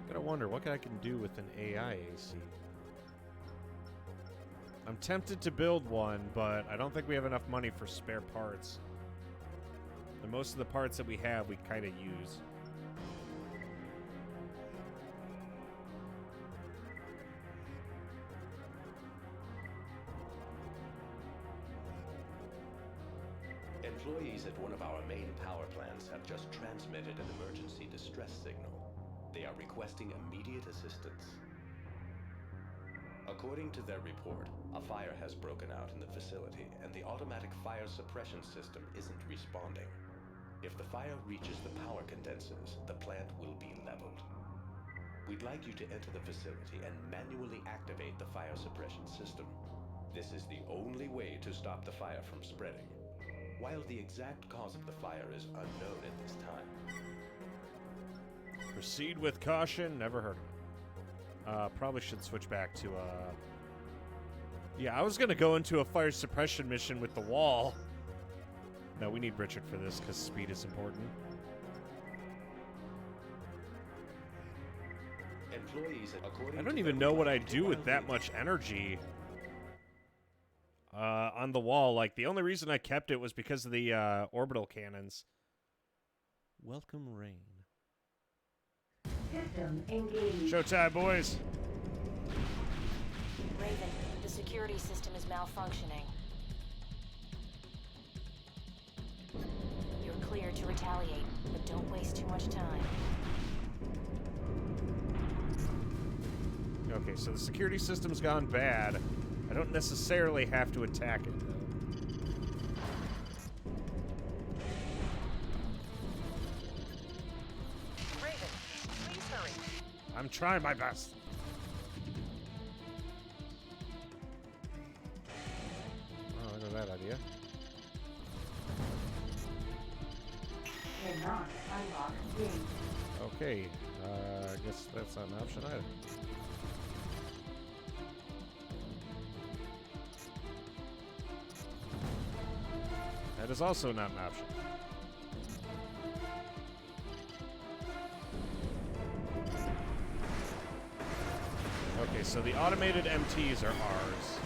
Gotta wonder what I can do with an AI AC. I'm tempted to build one, but I don't think we have enough money for spare parts. And most of the parts that we have, we kind of use. Employees at one of our main power plants have just transmitted an emergency distress signal. They are requesting immediate assistance. According to their report, a fire has broken out in the facility, and the automatic fire suppression system isn't responding. If the fire reaches the power condensers, the plant will be leveled. We'd like you to enter the facility and manually activate the fire suppression system. This is the only way to stop the fire from spreading. While the exact cause of the fire is unknown at this time. Proceed with caution. Never heard of it. Probably should switch back to, yeah, I was gonna go into a fire suppression mission with the wall. No, we need Richard for this, because speed is important. Employees, I don't even know what I do with that much energy on the wall. Like, the only reason I kept it was because of the orbital cannons. Welcome, rain. System engaged. Showtime, boys. Raven, the security system is malfunctioning. You're clear to retaliate, but don't waste too much time. Okay, so the security system's gone bad. I don't necessarily have to attack it, though. Raven, please hurry. I'm trying my best. Oh, look at that idea. Cannot unlock gate. Okay, I guess that's not an option either. That is also not an option. Okay, so the automated MTs are ours.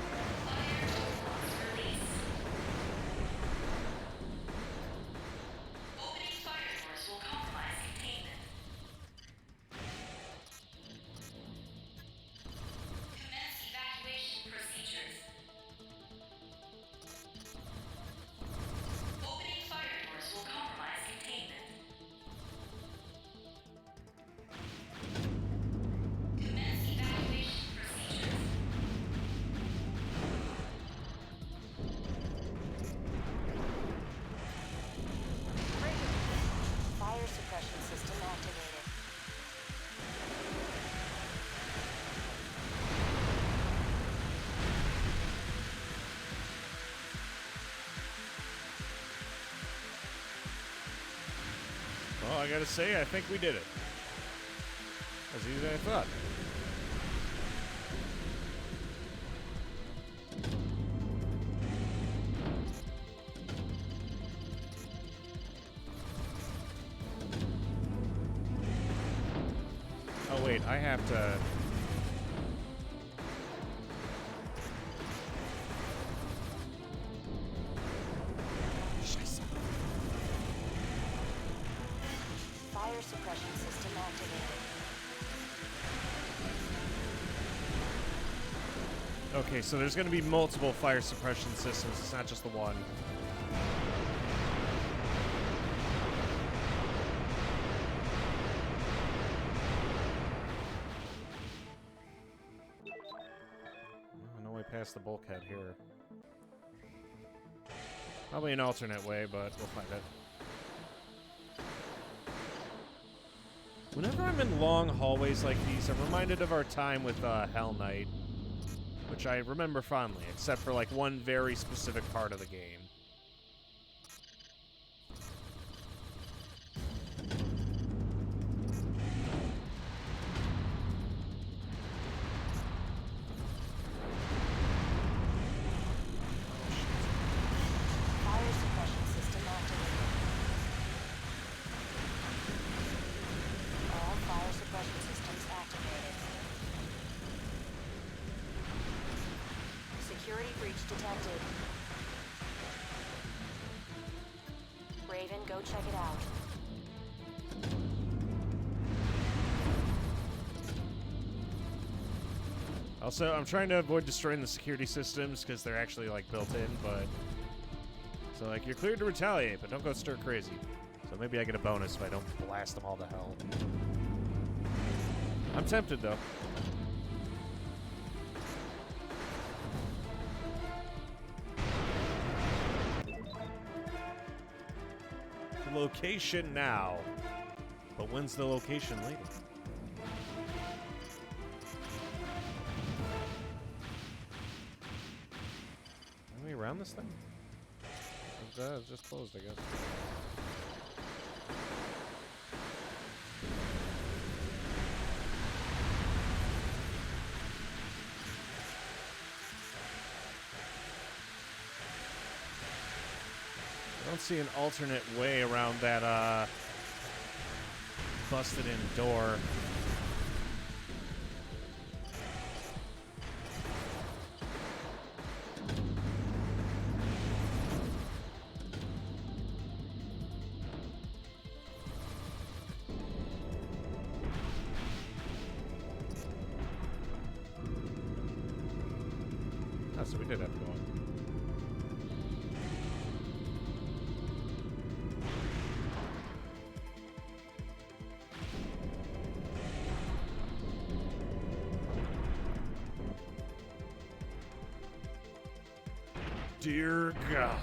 Opening fire doors will compromise containment. Commence evacuation procedures. Opening fire doors will compromise containment. Commence evacuation procedures. Raven, fire suppression system activated. Well, I gotta say, I think we did it. As easy as I thought. Oh wait, I have to... Fire suppression system activated. Okay, so there's gonna be multiple fire suppression systems, it's not just the one. No way past the bulkhead here. Probably an alternate way, but we'll find it. Whenever I'm in long hallways like these, I'm reminded of our time with Hell Knight, which I remember fondly, except for like one very specific part of the game. Fire suppression system activated. All fire suppression systems activated. detected. Raven, go check it out. Also, I'm trying to avoid destroying the security systems because they're actually like built in, but so like you're cleared to retaliate, but don't go stir crazy. So maybe I get a bonus if I don't blast them all to hell. I'm tempted though. The location now, but when's the location later? Around this thing? It's just closed, I guess. I don't see an alternate way around that busted in door. So we did have to go on. Dear God.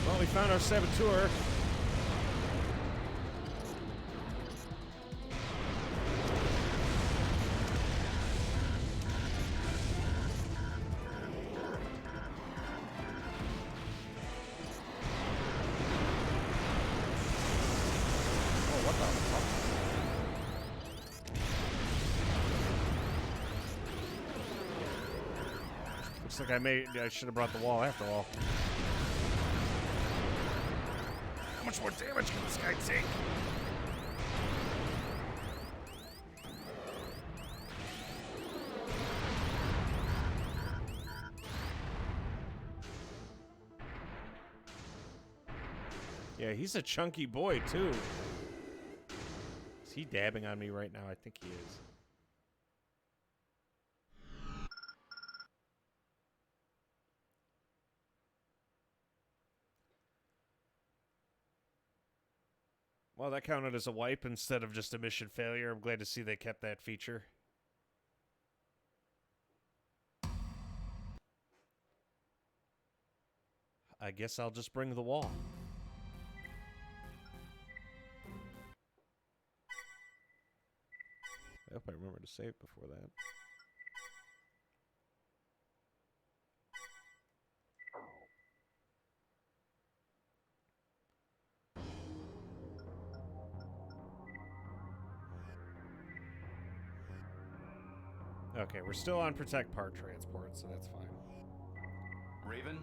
Well, we found our saboteur. Looks like I should have brought the wall after all. How much more damage can this guy take? Yeah, he's a chunky boy, too. Is he dabbing on me right now? I think he is. Well, that counted as a wipe instead of just a mission failure. I'm glad to see they kept that feature. I guess I'll just bring the wall. I hope I remember to save before that. Okay, we're still on protect part transport, so that's fine. Raven,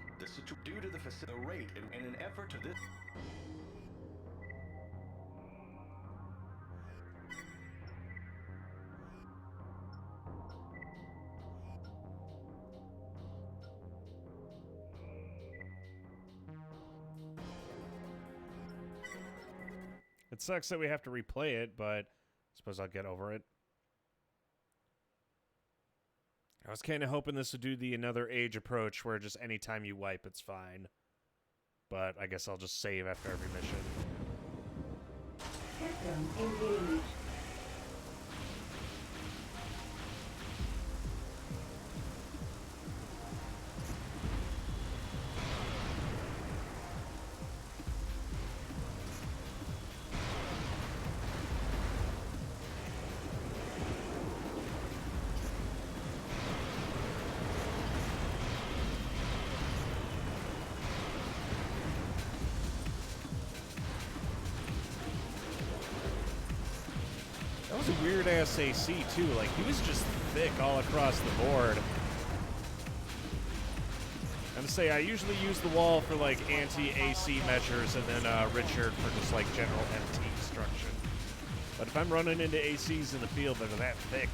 due to the rate in an effort to this. It sucks that we have to replay it, but I suppose I'll get over it. I was kind of hoping this would do the Another Age approach where just anytime you wipe, it's fine. But I guess I'll just save after every mission. System engaged. That was a weird ass AC too. Like he was just thick all across the board. And to say, I usually use the wall for like anti-AC measures, and then Richard for just like general MT destruction. But if I'm running into ACs in the field that are that thick,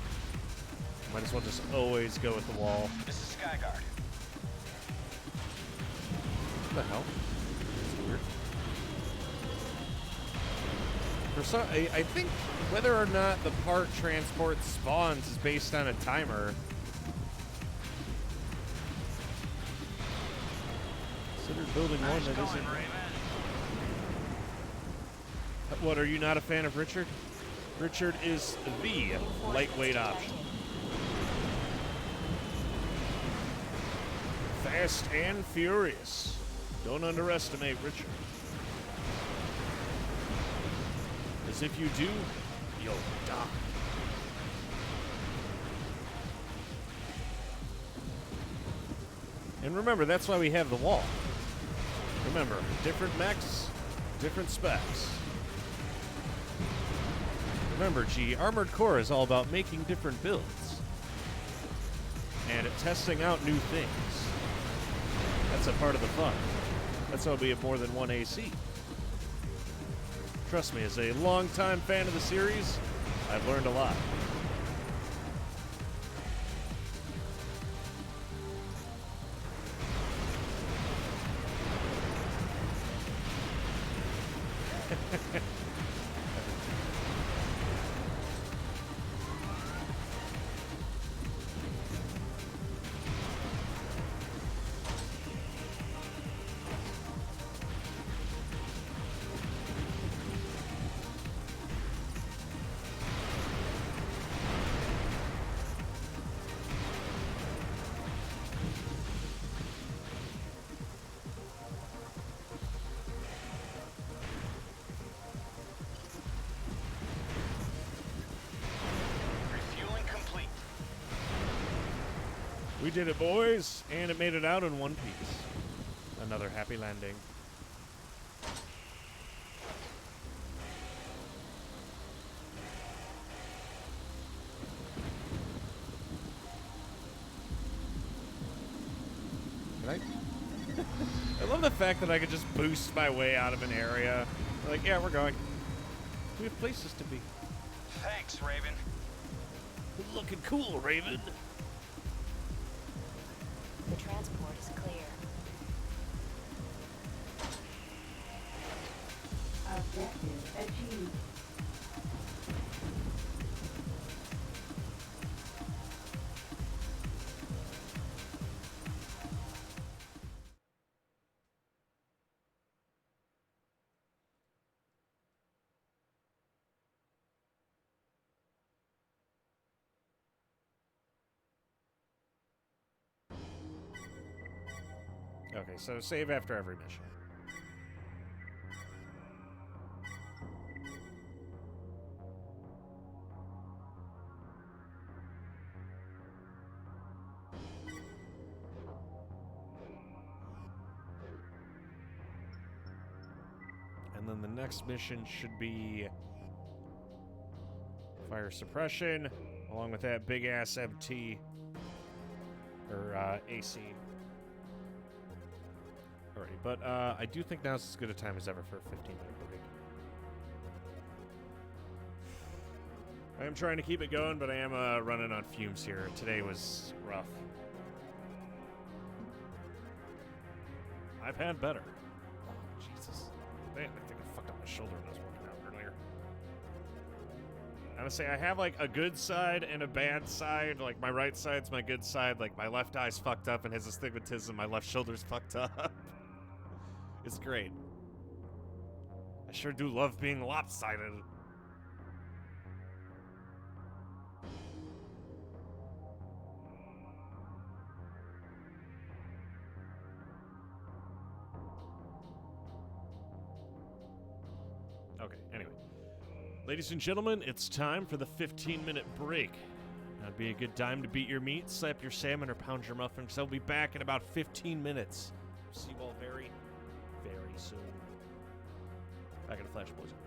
I might as well just always go with the wall. This is Skyguard. What the hell? That's weird. For some, I think whether or not the part transport spawns is based on a timer. Consider building one that isn't. What, are you not a fan of Richard? Richard is the lightweight option. Fast and furious. Don't underestimate Richard. As if you do, you'll die. And remember, that's why we have the wall. Remember, different mechs, different specs. Remember, G, Armored Core is all about making different builds. And testing out new things. That's a part of the fun. That's why we have more than one AC. Trust me, as a longtime fan of the series, I've learned a lot. We did it, boys, and it made it out in one piece. Another happy landing. Right? I love the fact that I could just boost my way out of an area. Like, yeah, we're going. We have places to be. Thanks, Raven. Looking cool, Raven. The transport is clear. Objective achieved. Okay, so save after every mission. And then the next mission should be fire suppression, along with that big ass MT or AC. Alrighty, but I do think now's as good a time as ever for a 15-minute break. I am trying to keep it going, but I am running on fumes here. Today was rough. I've had better. Oh, Jesus. Man, I think I fucked up my shoulder when I was working out earlier. I would say I have like a good side and a bad side. Like my right side's my good side. Like my left eye's fucked up and has astigmatism. My left shoulder's fucked up. It's great. I sure do love being lopsided. Okay, anyway. Ladies and gentlemen, it's time for the 15-minute break. That'd be a good time to beat your meat, slap your salmon, or pound your muffin, because I'll be back in about 15 minutes. See you all very, very soon. Back in a flash, boys and girls.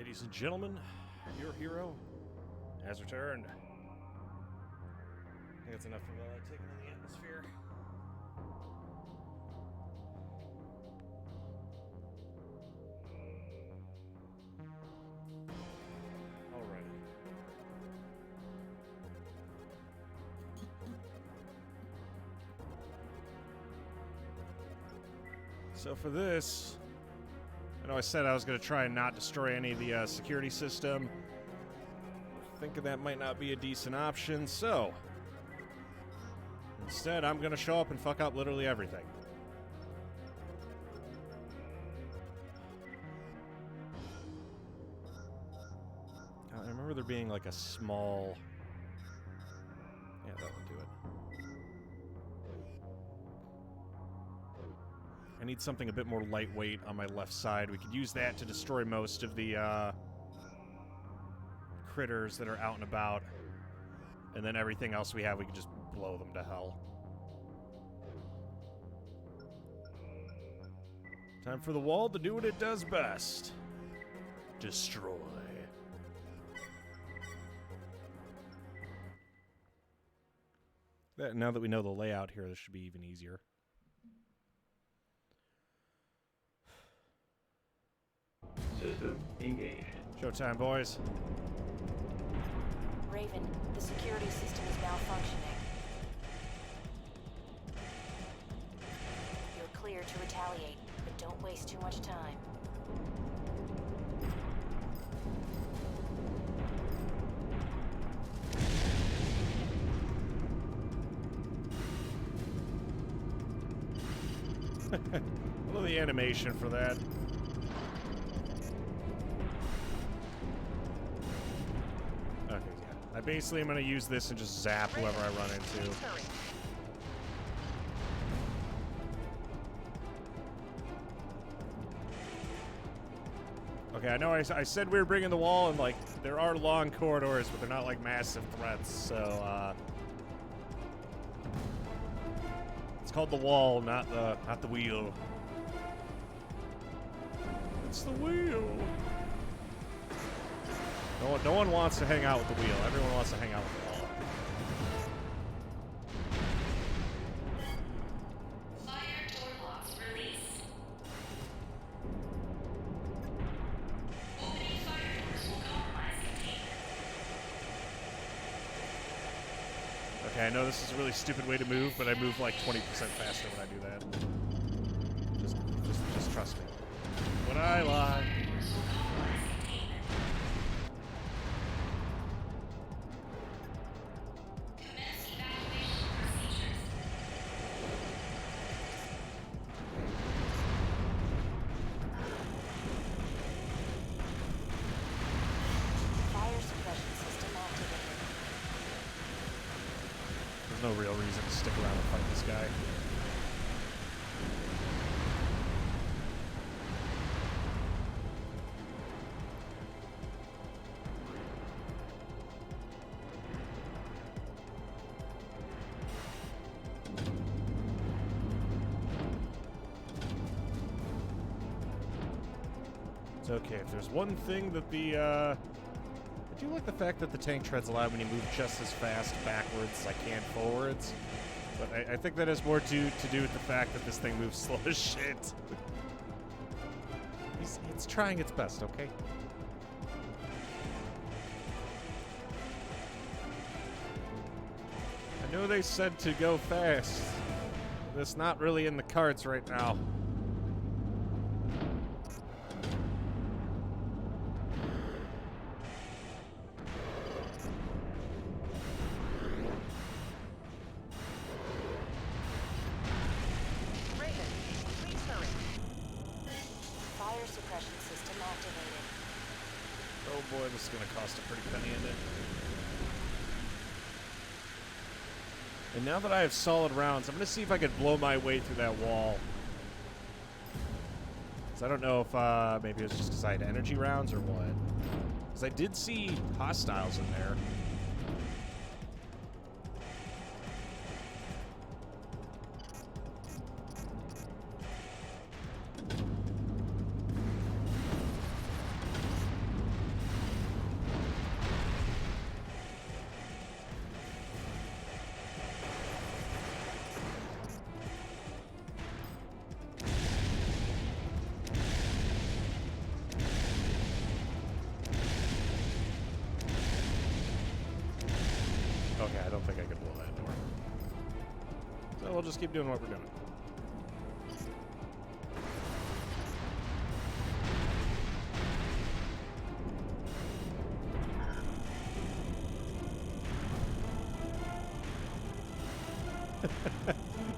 Ladies and gentlemen, your hero has returned. I think that's enough of taking in the atmosphere. Alrighty. So for this, I know I said I was going to try and not destroy any of the security system. Thinking that might not be a decent option, so instead I'm going to show up and fuck up literally everything. I remember there being like a small... Yeah, that would do it. I need something a bit more lightweight on my left side. We could use that to destroy most of the critters that are out and about. And then everything else we have, we can just blow them to hell. Time for the wall to do what it does best. Destroy. Now that we know the layout here, this should be even easier. System engaged. Showtime, boys. Raven, the security system is malfunctioning. You're clear to retaliate, but don't waste too much time. I love the animation for that. Okay, yeah. I basically am going to use this and just zap whoever I run into. Okay, I know I said we were bringing the wall, and, like, there are long corridors, but they're not, like, massive threats, so, it's called the wall, not the wheel. It's the wheel. No one wants to hang out with the wheel. Everyone wants to hang out with the wall. Fire door locks release. Opening fire doors will compromise containment. Okay, I know this is a really stupid way to move, but I move like 20% faster when I do that. Just trust me. When I lie. Fire suppression system activated. There's no real reason to stick around and fight this guy. It's okay. If there's one thing that I do like the fact that the tank treads allow me to move just as fast backwards as I can forwards. But I think that has more to do with the fact that this thing moves slow as shit. It's trying its best, okay? I know they said to go fast. That's not really in the cards right now. Raven, please hurry. Fire suppression system activated. Oh boy, this is going to cost a pretty penny in it. And now that I have solid rounds, I'm going to see if I could blow my way through that wall. So I don't know if maybe it was just because I had energy rounds or what. Because I did see hostiles in there. don't think I could blow that door. So we'll just keep doing what we're doing.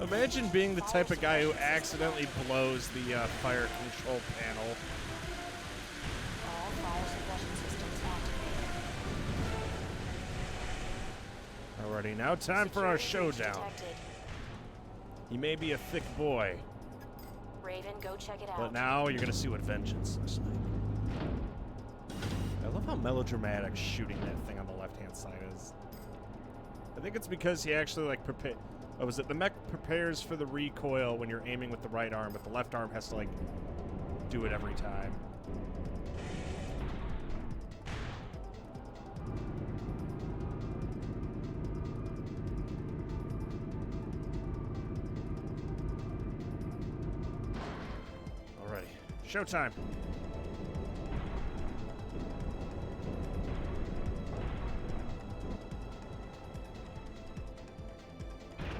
Imagine being the type of guy who accidentally blows the fire control panel. All fire suppression systems activated. Alrighty, now time for our showdown. Detected. He may be a thick boy, Raven, go check it out. but now you're gonna see what vengeance looks like. I love how melodramatic shooting that thing on the left-hand side is. I think it's because he actually like prepare. Oh, was it the mech prepares for the recoil when you're aiming with the right arm, but the left arm has to like do it every time. Alrighty, showtime.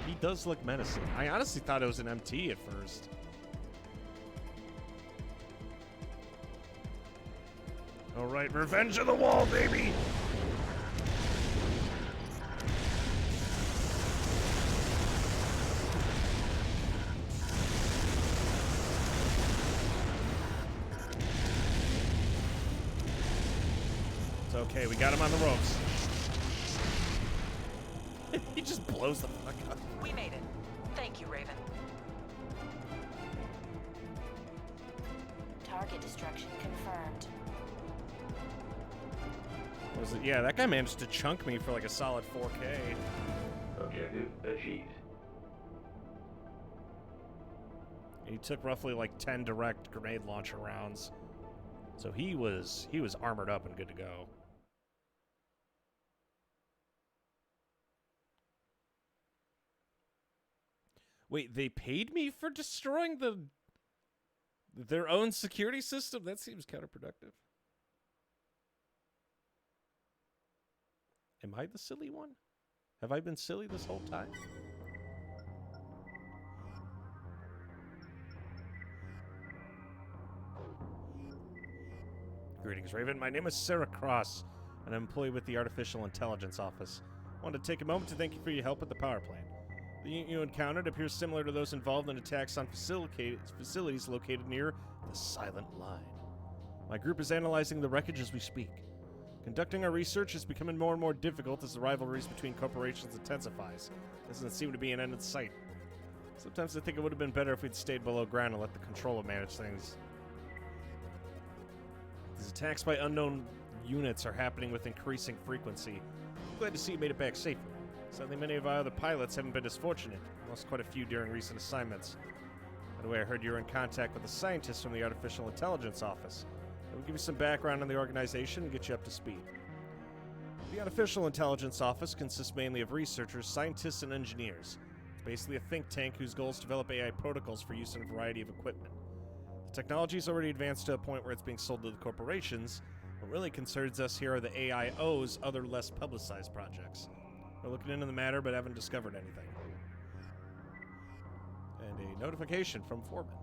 He does look menacing. I honestly thought it was an MT at first. All right, revenge of the wall, baby. It's okay, we got him on the ropes. He just blows the fuck up. We made it. Thank you, Raven. Target destruction confirmed. What was it? Yeah, that guy managed to chunk me for like a solid 4K. Objective achieved. He took roughly like 10 direct grenade launcher rounds. So he was armored up and good to go. Wait, they paid me for destroying their own security system? That seems counterproductive. Am I the silly one? Have I been silly this whole time? Greetings, Raven. My name is Sarah Cross, and I'm employed with the Artificial Intelligence Office. I wanted to take a moment to thank you for your help at the power plant. The unit you encountered appears similar to those involved in attacks on facilities located near the Silent Line. My group is analyzing the wreckage as we speak. Conducting our research is becoming more and more difficult as the rivalries between corporations intensifies. There doesn't seem to be an end in sight. Sometimes I think it would have been better if we'd stayed below ground and let the controller manage things. These attacks by unknown units are happening with increasing frequency. I'm glad to see you made it back safely. Sadly, many of our other pilots haven't been as fortunate. We lost quite a few during recent assignments. By the way, I heard you were in contact with a scientist from the Artificial Intelligence Office. I will give you some background on the organization and get you up to speed. The Artificial Intelligence Office consists mainly of researchers, scientists, and engineers. It's basically a think tank whose goal is to develop AI protocols for use in a variety of equipment. The technology is already advanced to a point where it's being sold to the corporations. What really concerns us here are the AIO's other less publicized projects. We're looking into the matter, but haven't discovered anything. And a notification from Foreman.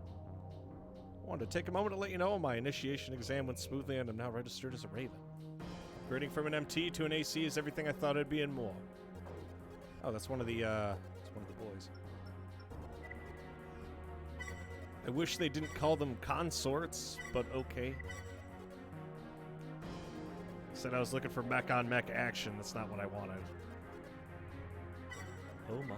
I wanted to take a moment to let you know my initiation exam went smoothly and I'm now registered as a Raven. Upgrading from an MT to an AC is everything I thought it'd be and more. Oh, that's one of the boys. I wish they didn't call them consorts, but okay. Said I was looking for mech-on-mech action. That's not what I wanted. Oh my.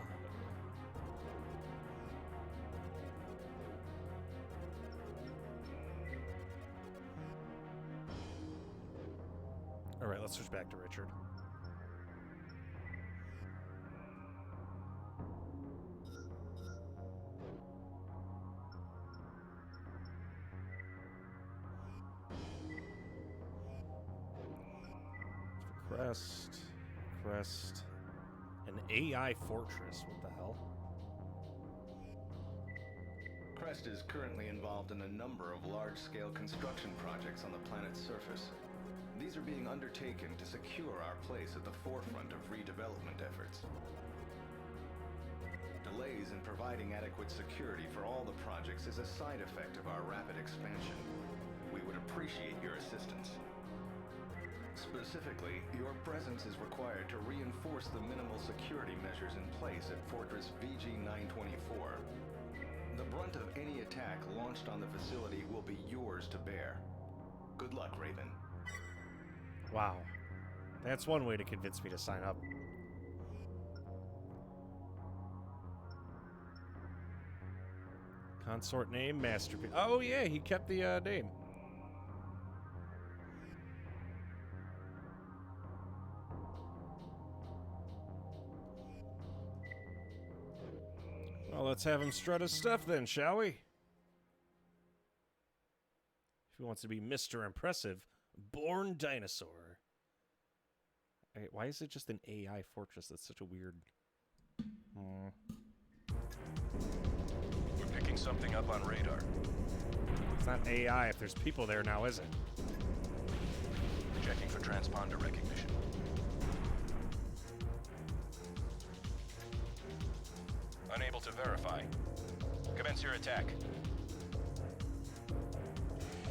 Alright, let's switch back to Richard. Crest. An AI fortress. What the hell? Crest is currently involved in a number of large-scale construction projects on the planet's surface. These These are being undertaken to secure our place at the forefront of redevelopment efforts. Delays in providing adequate security for all the projects is a side effect of our rapid expansion. We would appreciate your assistance. Specifically, your presence is required to reinforce the minimal security measures in place at Fortress VG-924. The brunt of any attack launched on the facility will be yours to bear. Good luck, Raven. Wow. That's one way to convince me to sign up. Consort name, Masterpiece. Oh, yeah, he kept the name. Well, let's have him strut his stuff then, shall we? If he wants to be Mr. Impressive, Born Dinosaur. Why is it just an AI fortress? That's such a weird... We're picking something up on radar. It's not AI if there's people there now, is it? Checking for transponder recognition. Unable to verify. Commence your attack.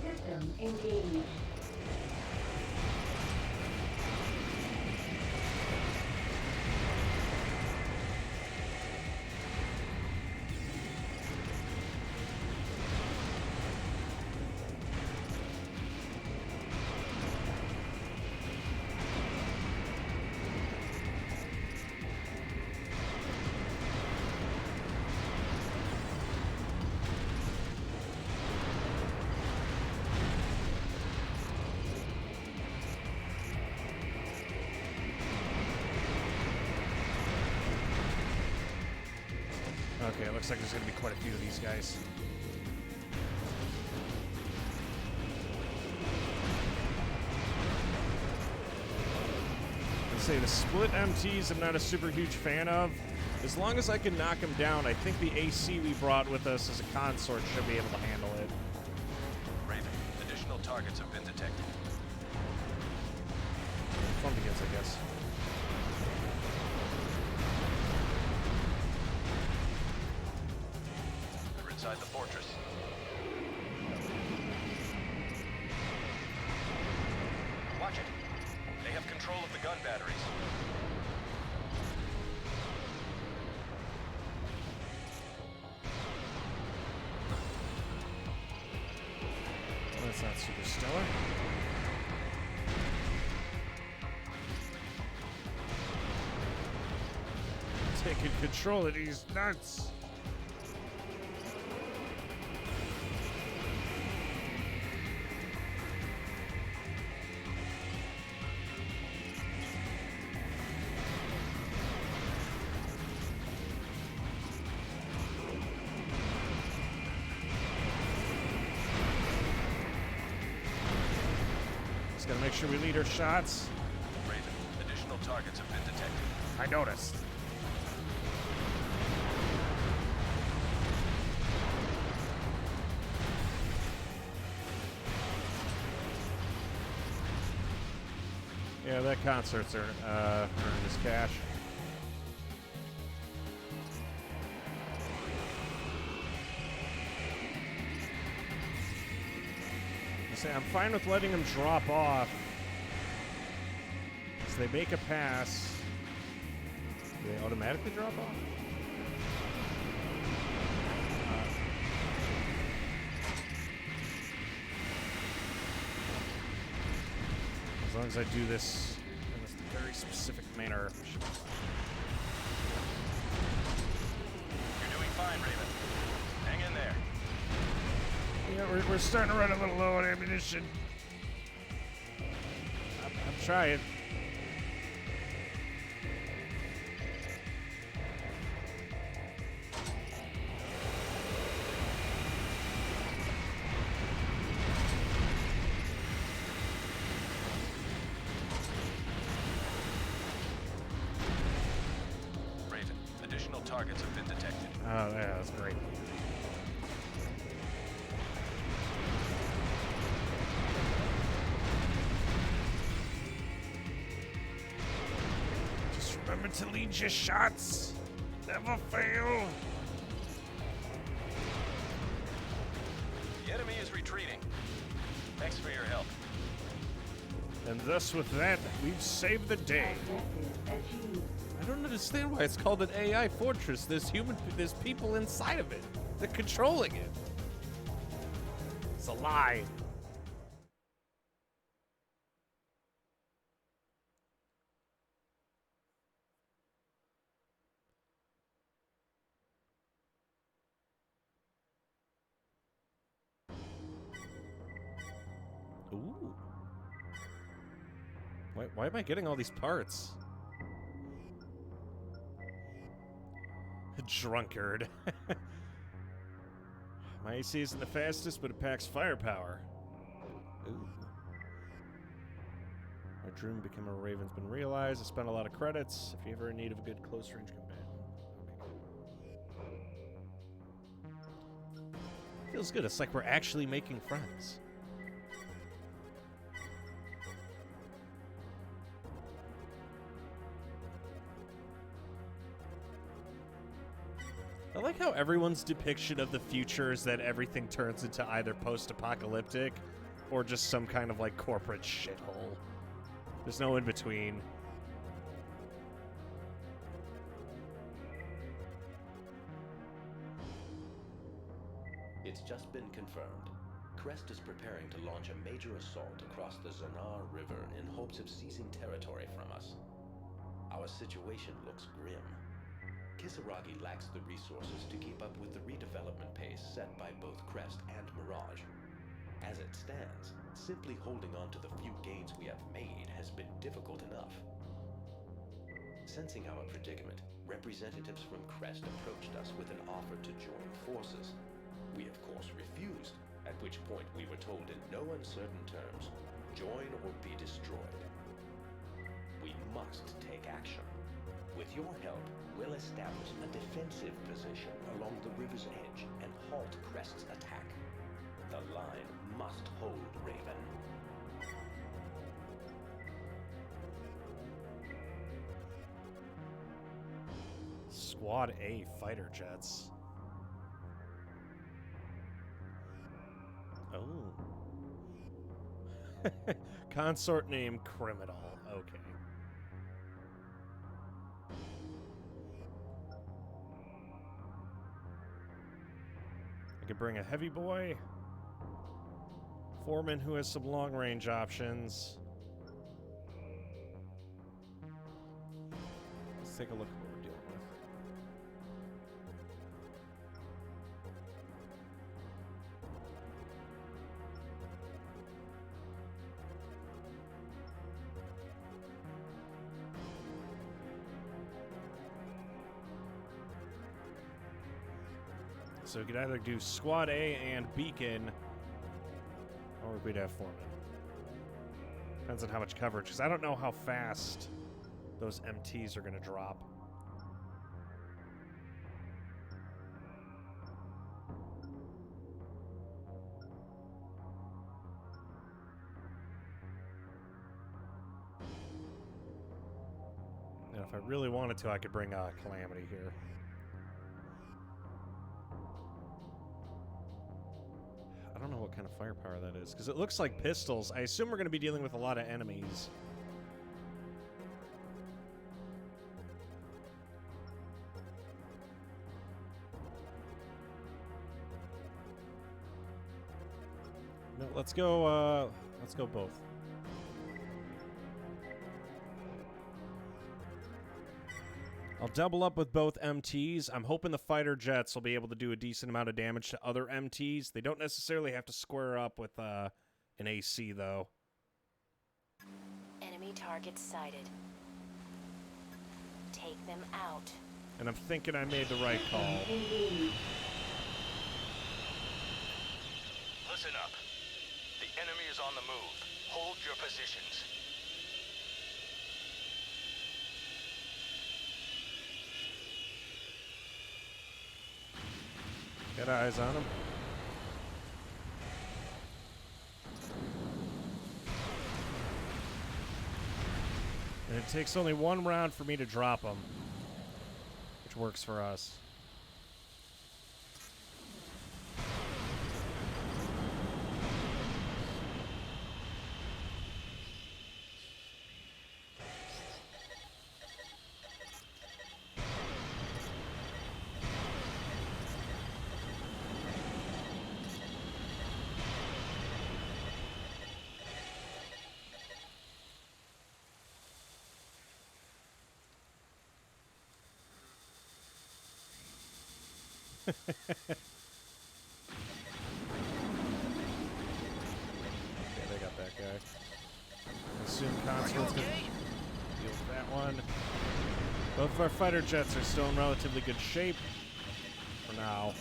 System engaged. Okay, it looks like there's going to be quite a few of these guys. Let's say the split MTs I'm not a super huge fan of. As long as I can knock them down, I think the AC we brought with us as a consort should be able to handle it. Raven, additional targets have been detected. Fun begins, I guess. They're inside the fortress. Watch it. They have control of the gun batteries. That's not super stellar. Taking control of these nuts. Just gotta make sure we lead our shots. Raven, additional targets have been detected. I noticed. Yeah, that concert's earning his cash. I say I'm fine with letting them drop off. So they make a pass. Do they automatically drop off? As long as I do this in a very specific manner, it should be fine. You're doing fine, Raven. Hang in there. Yeah, we're starting to run a little low on ammunition. I'm trying. Raven, additional targets have been detected. Oh, yeah, that's great. Remember to lead your shots. Never fail. The enemy is retreating. Thanks for your help. And thus with that, we've saved the day. I don't understand why it's called an AI fortress. There's people inside of it. They're controlling it. It's a lie. Ooh. Why am I getting all these parts? Drunkard. My AC isn't the fastest, but it packs firepower. Ooh. Our dream to become a Raven's been realized. I spent a lot of credits. If you're ever in need of a good close-range combatant. Okay. Feels good. It's like we're actually making friends. I like how everyone's depiction of the future is that everything turns into either post-apocalyptic or just some kind of like corporate shithole. There's no in between. It's just been confirmed. Crest is preparing to launch a major assault across the Zanar River in hopes of seizing territory from us. Our situation looks grim. Kisaragi lacks the resources to keep up with the redevelopment pace set by both Crest and Mirage. As it stands, simply holding on to the few gains we have made has been difficult enough. Sensing our predicament, representatives from Crest approached us with an offer to join forces. We of course refused, at which point we were told in no uncertain terms, join or be destroyed. We must take action. With your help, we'll establish a defensive position along the river's edge and halt Crest's attack. The line must hold, Raven. Squad A fighter jets. Oh. Consort name Criminal. Okay. I could bring a heavy boy. Foreman who has some long range options. Let's take a look at what we're dealing with. So we could either do Squad A and Beacon, or we'd have Foreman. Depends on how much coverage, because I don't know how fast those MTs are going to drop. And if I really wanted to, I could bring Calamity here. I don't know what kind of firepower that is, because it looks like pistols. I assume we're going to be dealing with a lot of enemies. No, let's go both. I'll double up with both MTs. I'm hoping the fighter jets will be able to do a decent amount of damage to other MTs. They don't necessarily have to square up with an AC, though. Enemy targets sighted. Take them out. And I'm thinking I made the right call. Listen up. The enemy is on the move. Hold your positions. Got eyes on him. And it takes only one round for me to drop them, which works for us. Okay, they got that guy. I assume Consort's gonna deal with that one. Both of our fighter jets are still in relatively good shape for now.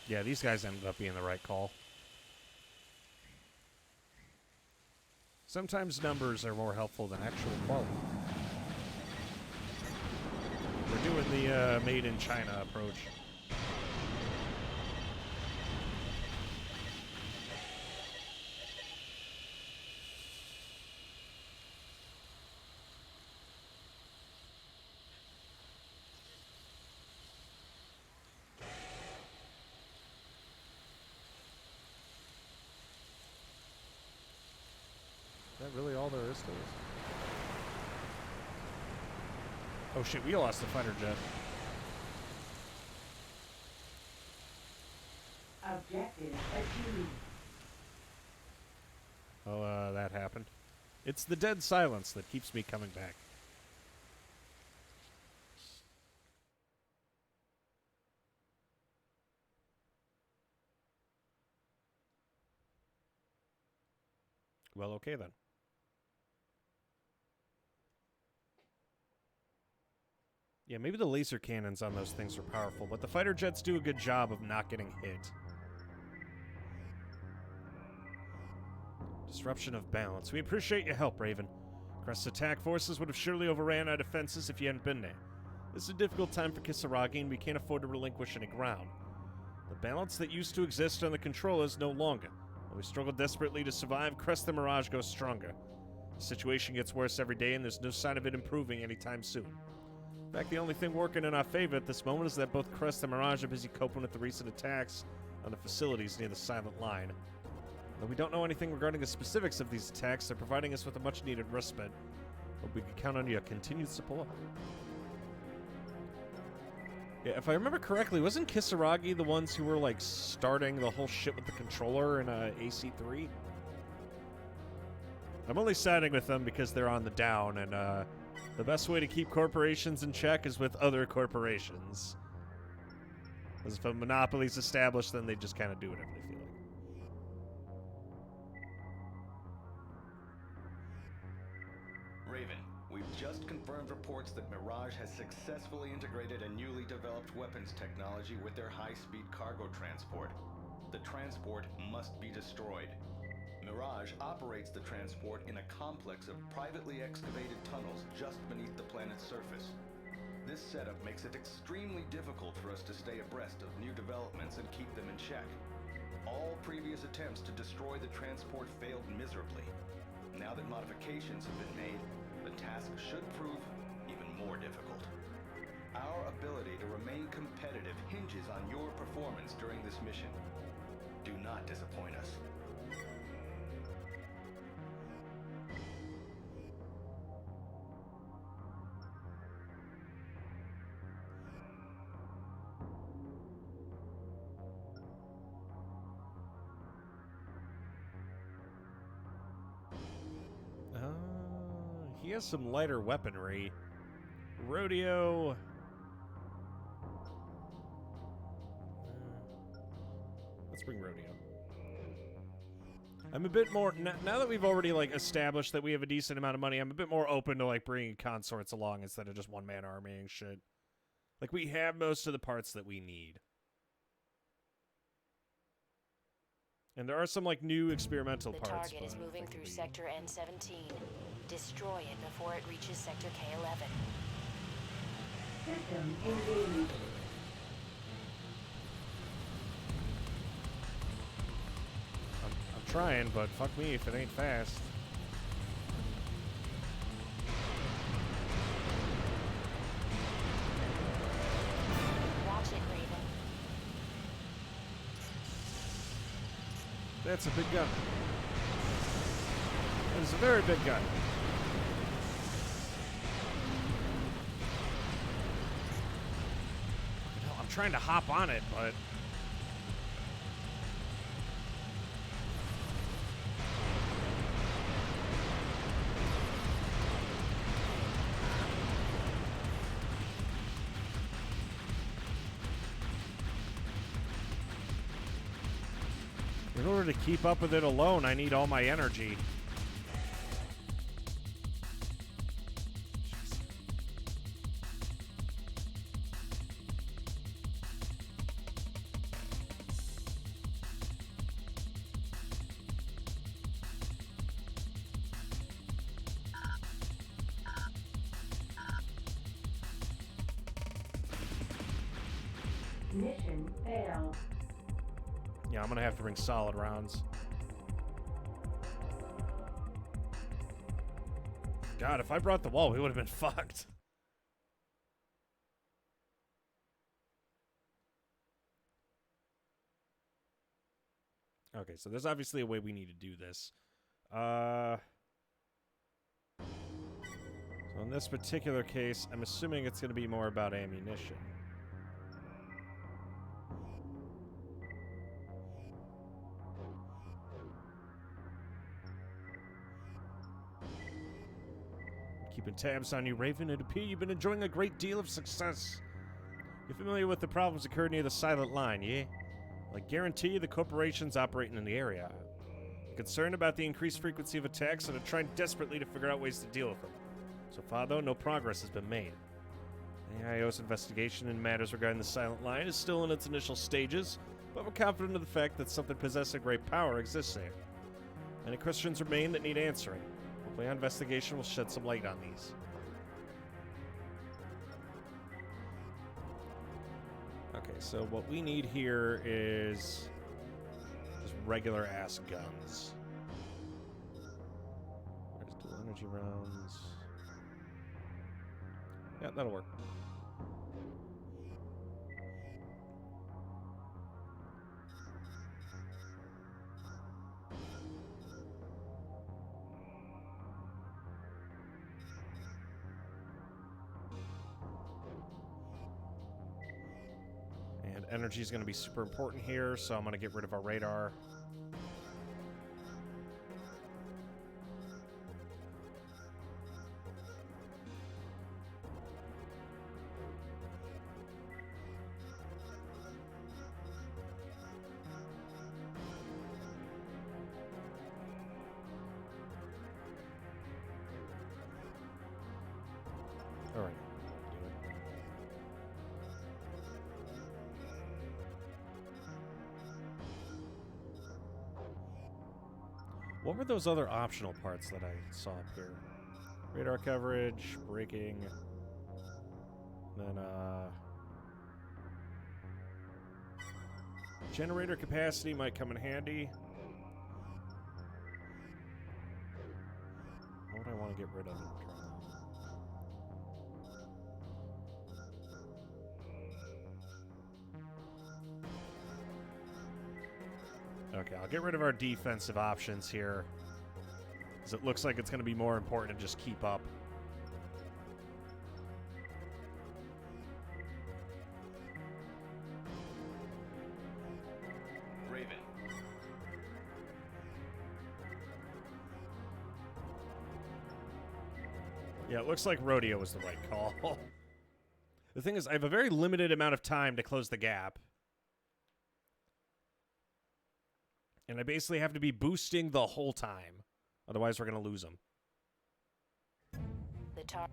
Yeah, these guys ended up being the right call. Sometimes numbers are more helpful than actual quality. We're doing the made in China approach. Is that really all there is to this? Oh shit, we lost the fighter jet. Objective achieved. Oh, that happened. It's the dead silence that keeps me coming back. Well, okay then. Yeah, maybe the laser cannons on those things are powerful, but the fighter jets do a good job of not getting hit. Disruption of balance. We appreciate your help, Raven. Crest's attack forces would have surely overran our defenses if you hadn't been there. This is a difficult time for Kisaragi, and we can't afford to relinquish any ground. The balance that used to exist on the controller is no longer. While we struggle desperately to survive, Crest the Mirage goes stronger. The situation gets worse every day, and there's no sign of it improving anytime soon. In fact, the only thing working in our favor at this moment is that both Crest and Mirage are busy coping with the recent attacks on the facilities near the Silent Line. Though we don't know anything regarding the specifics of these attacks, they're providing us with a much-needed respite. Hope we can count on your continued support. Yeah, if I remember correctly, wasn't Kisaragi the ones who were, like, starting the whole shit with the controller in AC3? I'm only siding with them because they're on the down, and, the best way to keep corporations in check is with other corporations. Because if a monopoly's established, then they just kind of do whatever they feel like. Raven, we've just confirmed reports that Mirage has successfully integrated a newly developed weapons technology with their high-speed cargo transport. The transport must be destroyed. Mirage operates the transport in a complex of privately excavated tunnels just beneath the planet's surface. This setup makes it extremely difficult for us to stay abreast of new developments and keep them in check. All previous attempts to destroy the transport failed miserably. Now that modifications have been made, the task should prove even more difficult. Our ability to remain competitive hinges on your performance during this mission. Do not disappoint us. He has some lighter weaponry. Rodeo. Let's bring Rodeo. I'm a bit more now that we've already like established that we have a decent amount of money. I'm a bit more open to like bringing consorts along instead of just one-man armying shit. Like we have most of the parts that we need. And there are some like new experimental The parts. target is but I moving think through it'll be- Sector N17. Destroy it before it reaches Sector K11. System engaged. I'm trying, but fuck me if it ain't fast. Watch it, Raven. That's a big gun. That is a very big gun. Hell, I'm trying to hop on it, but in order to keep up with it alone, I need all my energy. Mission failed. Yeah, I'm gonna have to bring solid rounds. God, if I brought the wall, we would have been fucked. Okay, so there's obviously a way we need to do this. So in this particular case, I'm assuming it's going to be more about ammunition. Keeping tabs on you, Raven. It appears you've been enjoying a great deal of success. You're familiar with the problems occurred near the Silent Line, yeah? I guarantee you the corporations operating in the area are concerned about the increased frequency of attacks and are trying desperately to figure out ways to deal with them. So far, though, no progress has been made. The AIO's investigation in matters regarding the Silent Line is still in its initial stages, but we're confident of the fact that something possessing great power exists there. Many questions remain that need answering. Hopefully our investigation will shed some light on these. Okay, so what we need here is just regular ass guns. There's dual energy rounds. Yeah, that'll work. And energy is going to be super important here, so I'm going to get rid of our radar. All right. What were those other optional parts that I saw up here? Radar coverage, braking, then generator capacity might come in handy. What would I want to get rid of? Okay, I'll get rid of our defensive options here, because it looks like it's going to be more important to just keep up. Raven. Yeah, it looks like Rodeo was the right call. The thing is, I have a very limited amount of time to close the gap. And I basically have to be boosting the whole time. Otherwise, we're going to lose them. The tar-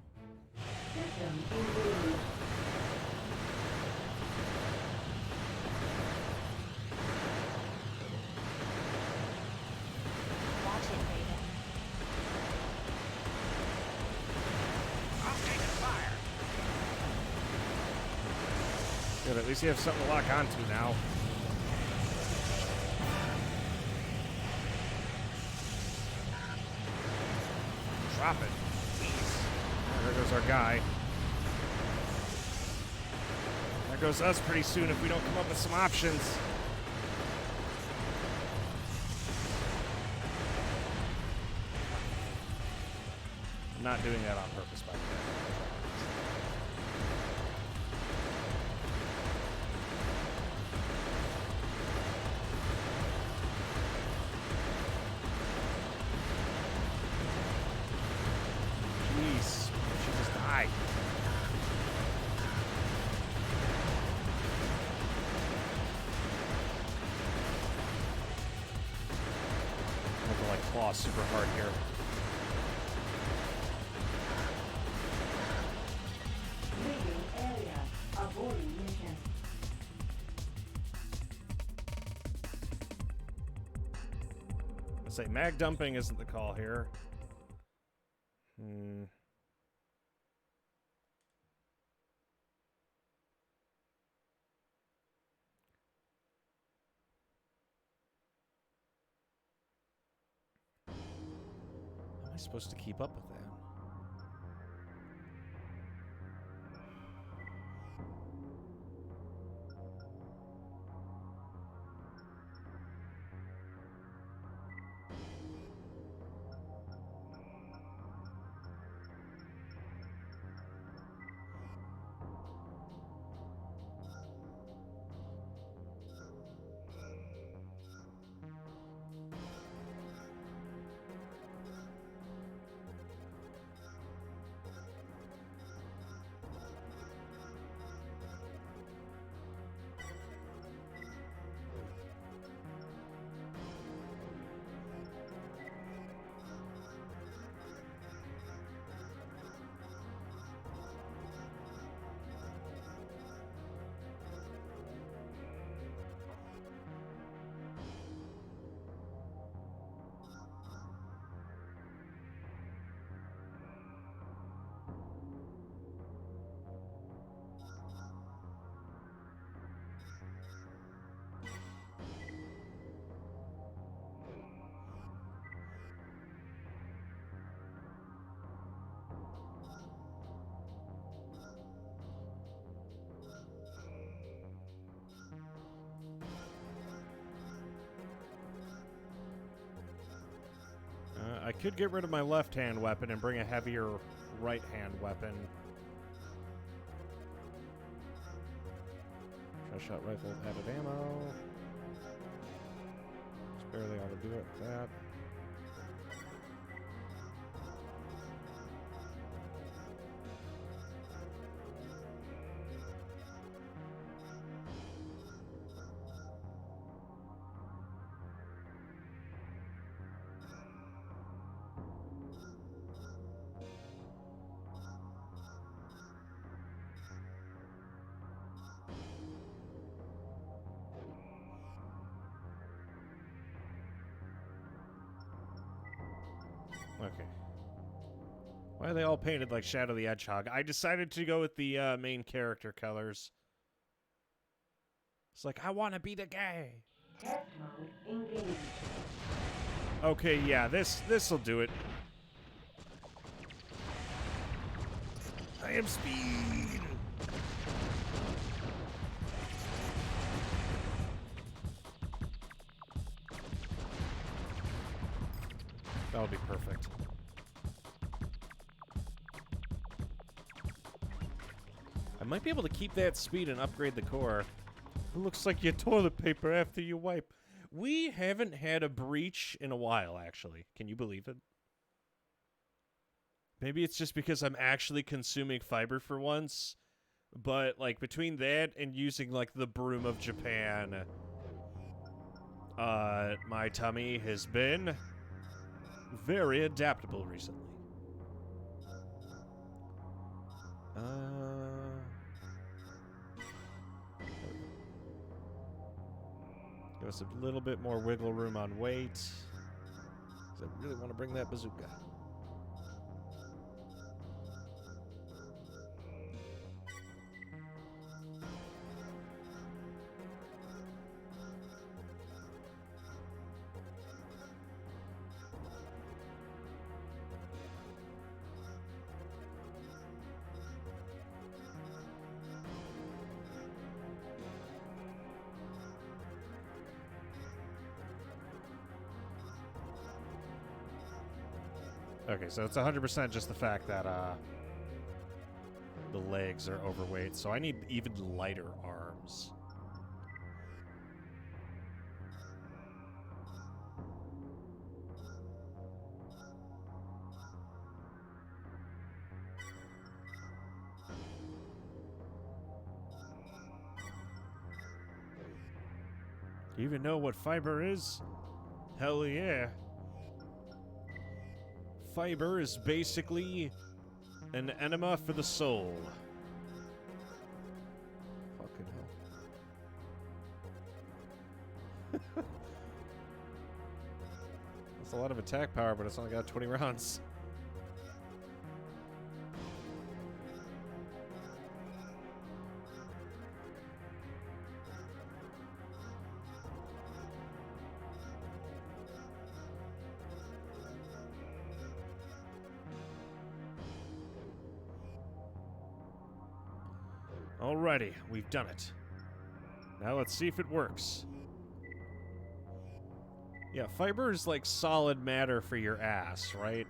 System engaged. Good, at least you have something to lock onto now. Drop it. Please. There goes our guy. There goes us pretty soon if we don't come up with some options. I'm not doing that on purpose, by the way. Jeez, she just died. I have to like claw super hard here. Leaving area. Aborting mission. I say mag dumping isn't the call here. How am I supposed to keep up with that? I could get rid of my left-hand weapon and bring a heavier right-hand weapon. Tri-shot rifle, added ammo. Just barely ought to do it with that. Okay. Why are they all painted like Shadow the Hedgehog? I decided to go with the main character colors. It's like, I want to be the guy. Test mode engaged. Okay, yeah, this'll do it. I am speed. That'll be perfect. I might be able to keep that speed and upgrade the core. It looks like your toilet paper after you wipe. We haven't had a breach in a while, actually. Can you believe it? Maybe it's just because I'm actually consuming fiber for once. But, like, between that and using, like, the broom of Japan, my tummy has been very adaptable recently. Give us a little bit more wiggle room on weight. 'Cause I really want to bring that bazooka. Okay, so it's 100% just the fact that the legs are overweight, so I need even lighter arms. Do you even know what fiber is? Hell yeah. Fiber is basically an enema for the soul. Fucking hell. That's a lot of attack power, but it's only got 20 rounds. Alrighty, we've done it. Now let's see if it works. Yeah, fiber is like solid matter for your ass, right?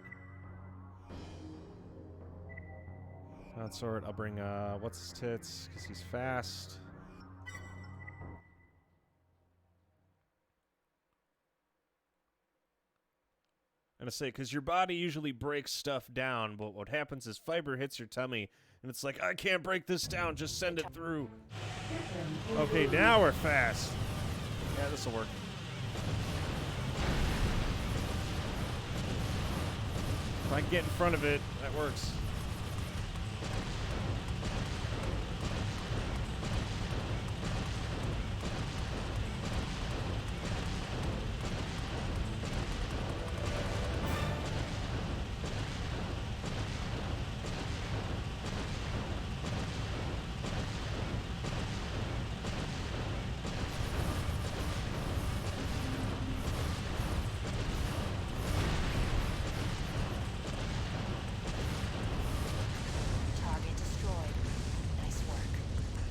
Consort, I'll bring, what's his tits? Because he's fast. I'm gonna say, because your body usually breaks stuff down, but what happens is fiber hits your tummy, and it's like, I can't break this down, just send it through. Okay, now we're fast. Yeah, this'll work. If I can get in front of it, that works.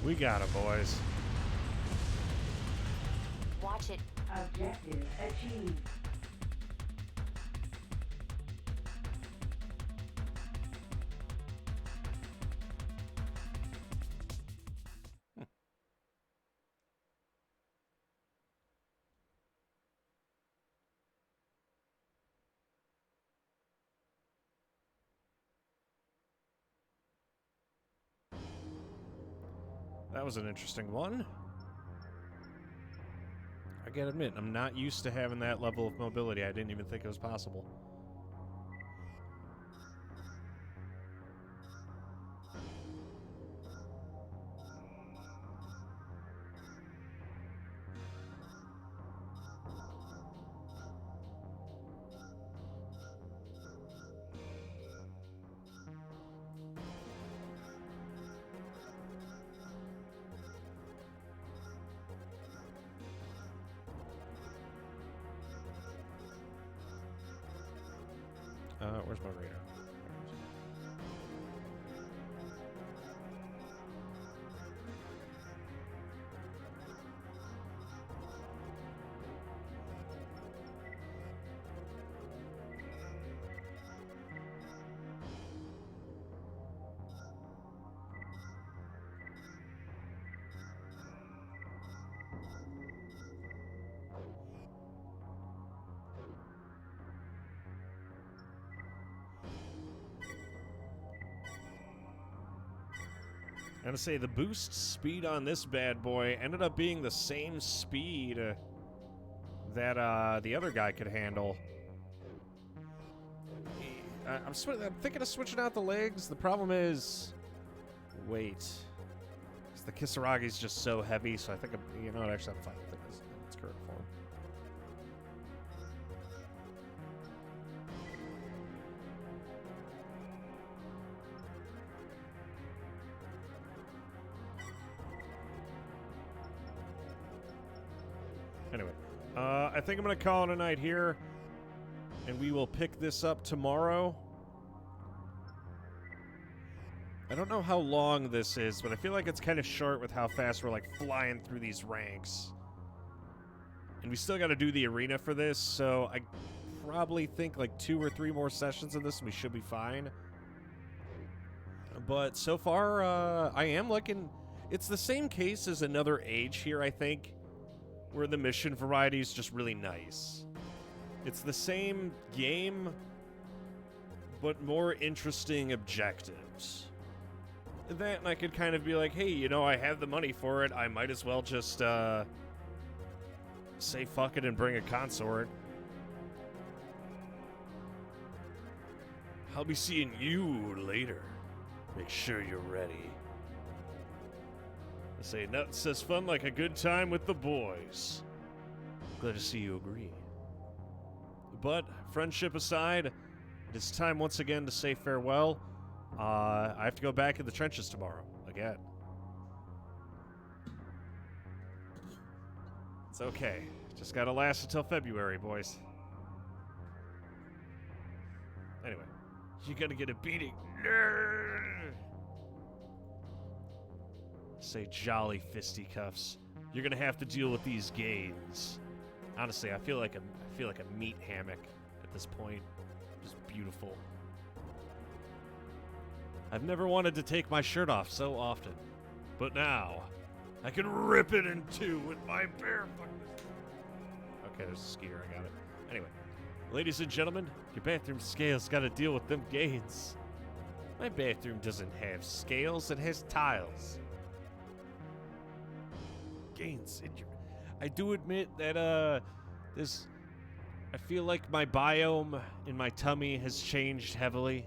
We got it, boys. Watch it. Objective achieved. That was an interesting one. I gotta admit, I'm not used to having that level of mobility. I didn't even think it was possible. Where's my radar? I'm gonna say the boost speed on this bad boy ended up being the same speed that the other guy could handle. I'm thinking of switching out the legs. The problem is weight. 'Cause the Kisaragi's just so heavy, so I think, you know what, actually I'm fine with it in its current form. Anyway, I think I'm going to call it a night here, and we will pick this up tomorrow. I don't know how long this is, but I feel like it's kind of short with how fast we're, like, flying through these ranks. And we still got to do the arena for this, so I probably think like 2 or 3 more sessions of this and we should be fine. But so far, I am liking... It's the same case as Another Age here, I think, where the mission variety is just really nice. It's the same game, but more interesting objectives. That, and I could kind of be like, hey, you know, I have the money for it. I might as well just, say fuck it and bring a consort. I'll be seeing you later. Make sure you're ready. I say, Nuts says fun like a good time with the boys. Glad to see you agree. But, friendship aside, it's time once again to say farewell. I have to go back in the trenches tomorrow, again. It's okay. Just gotta last until February, boys. Anyway, you gotta get a beating. Say jolly fisticuffs. You're gonna have to deal with these gains. Honestly, I feel like a meat hammock at this point. Just beautiful. I've never wanted to take my shirt off so often, but now I can rip it in two with my bare fucking... Okay, there's a skier. I got it. Anyway, ladies and gentlemen, your bathroom scales got to deal with them gains. My bathroom doesn't have scales; it has tiles. Gains. I do admit that this. I feel like my biome in my tummy has changed heavily.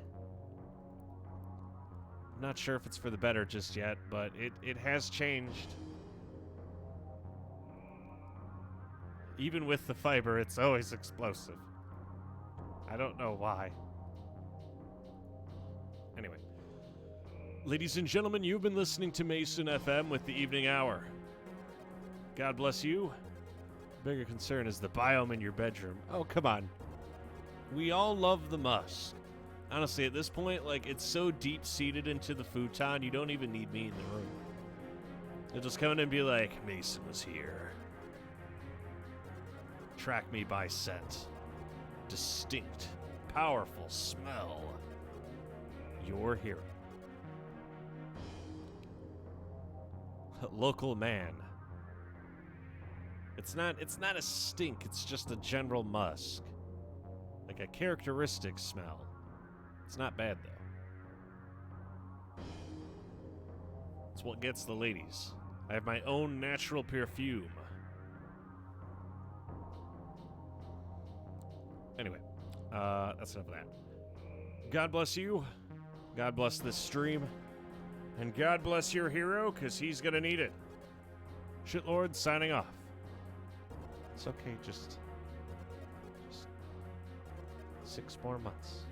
I'm not sure if it's for the better just yet, but it has changed. Even with the fiber, it's always explosive. I don't know why. Anyway. Ladies and gentlemen, you've been listening to Mason FM with the Evening Hour. God bless you. Bigger concern is the biome in your bedroom. Oh, come on. We all love the musk. Honestly, at this point, like, it's so deep-seated into the futon, you don't even need me in the room. You'll just come in and be like, Mason was here. Track me by scent. Distinct, powerful smell. You're here. Local man. It's not a stink, it's just a general musk. Like a characteristic smell. It's not bad, though. It's what gets the ladies. I have my own natural perfume. Anyway, that's enough of that. God bless you. God bless this stream. And God bless your hero, because he's going to need it. Shitlord signing off. It's okay, just 6 more months.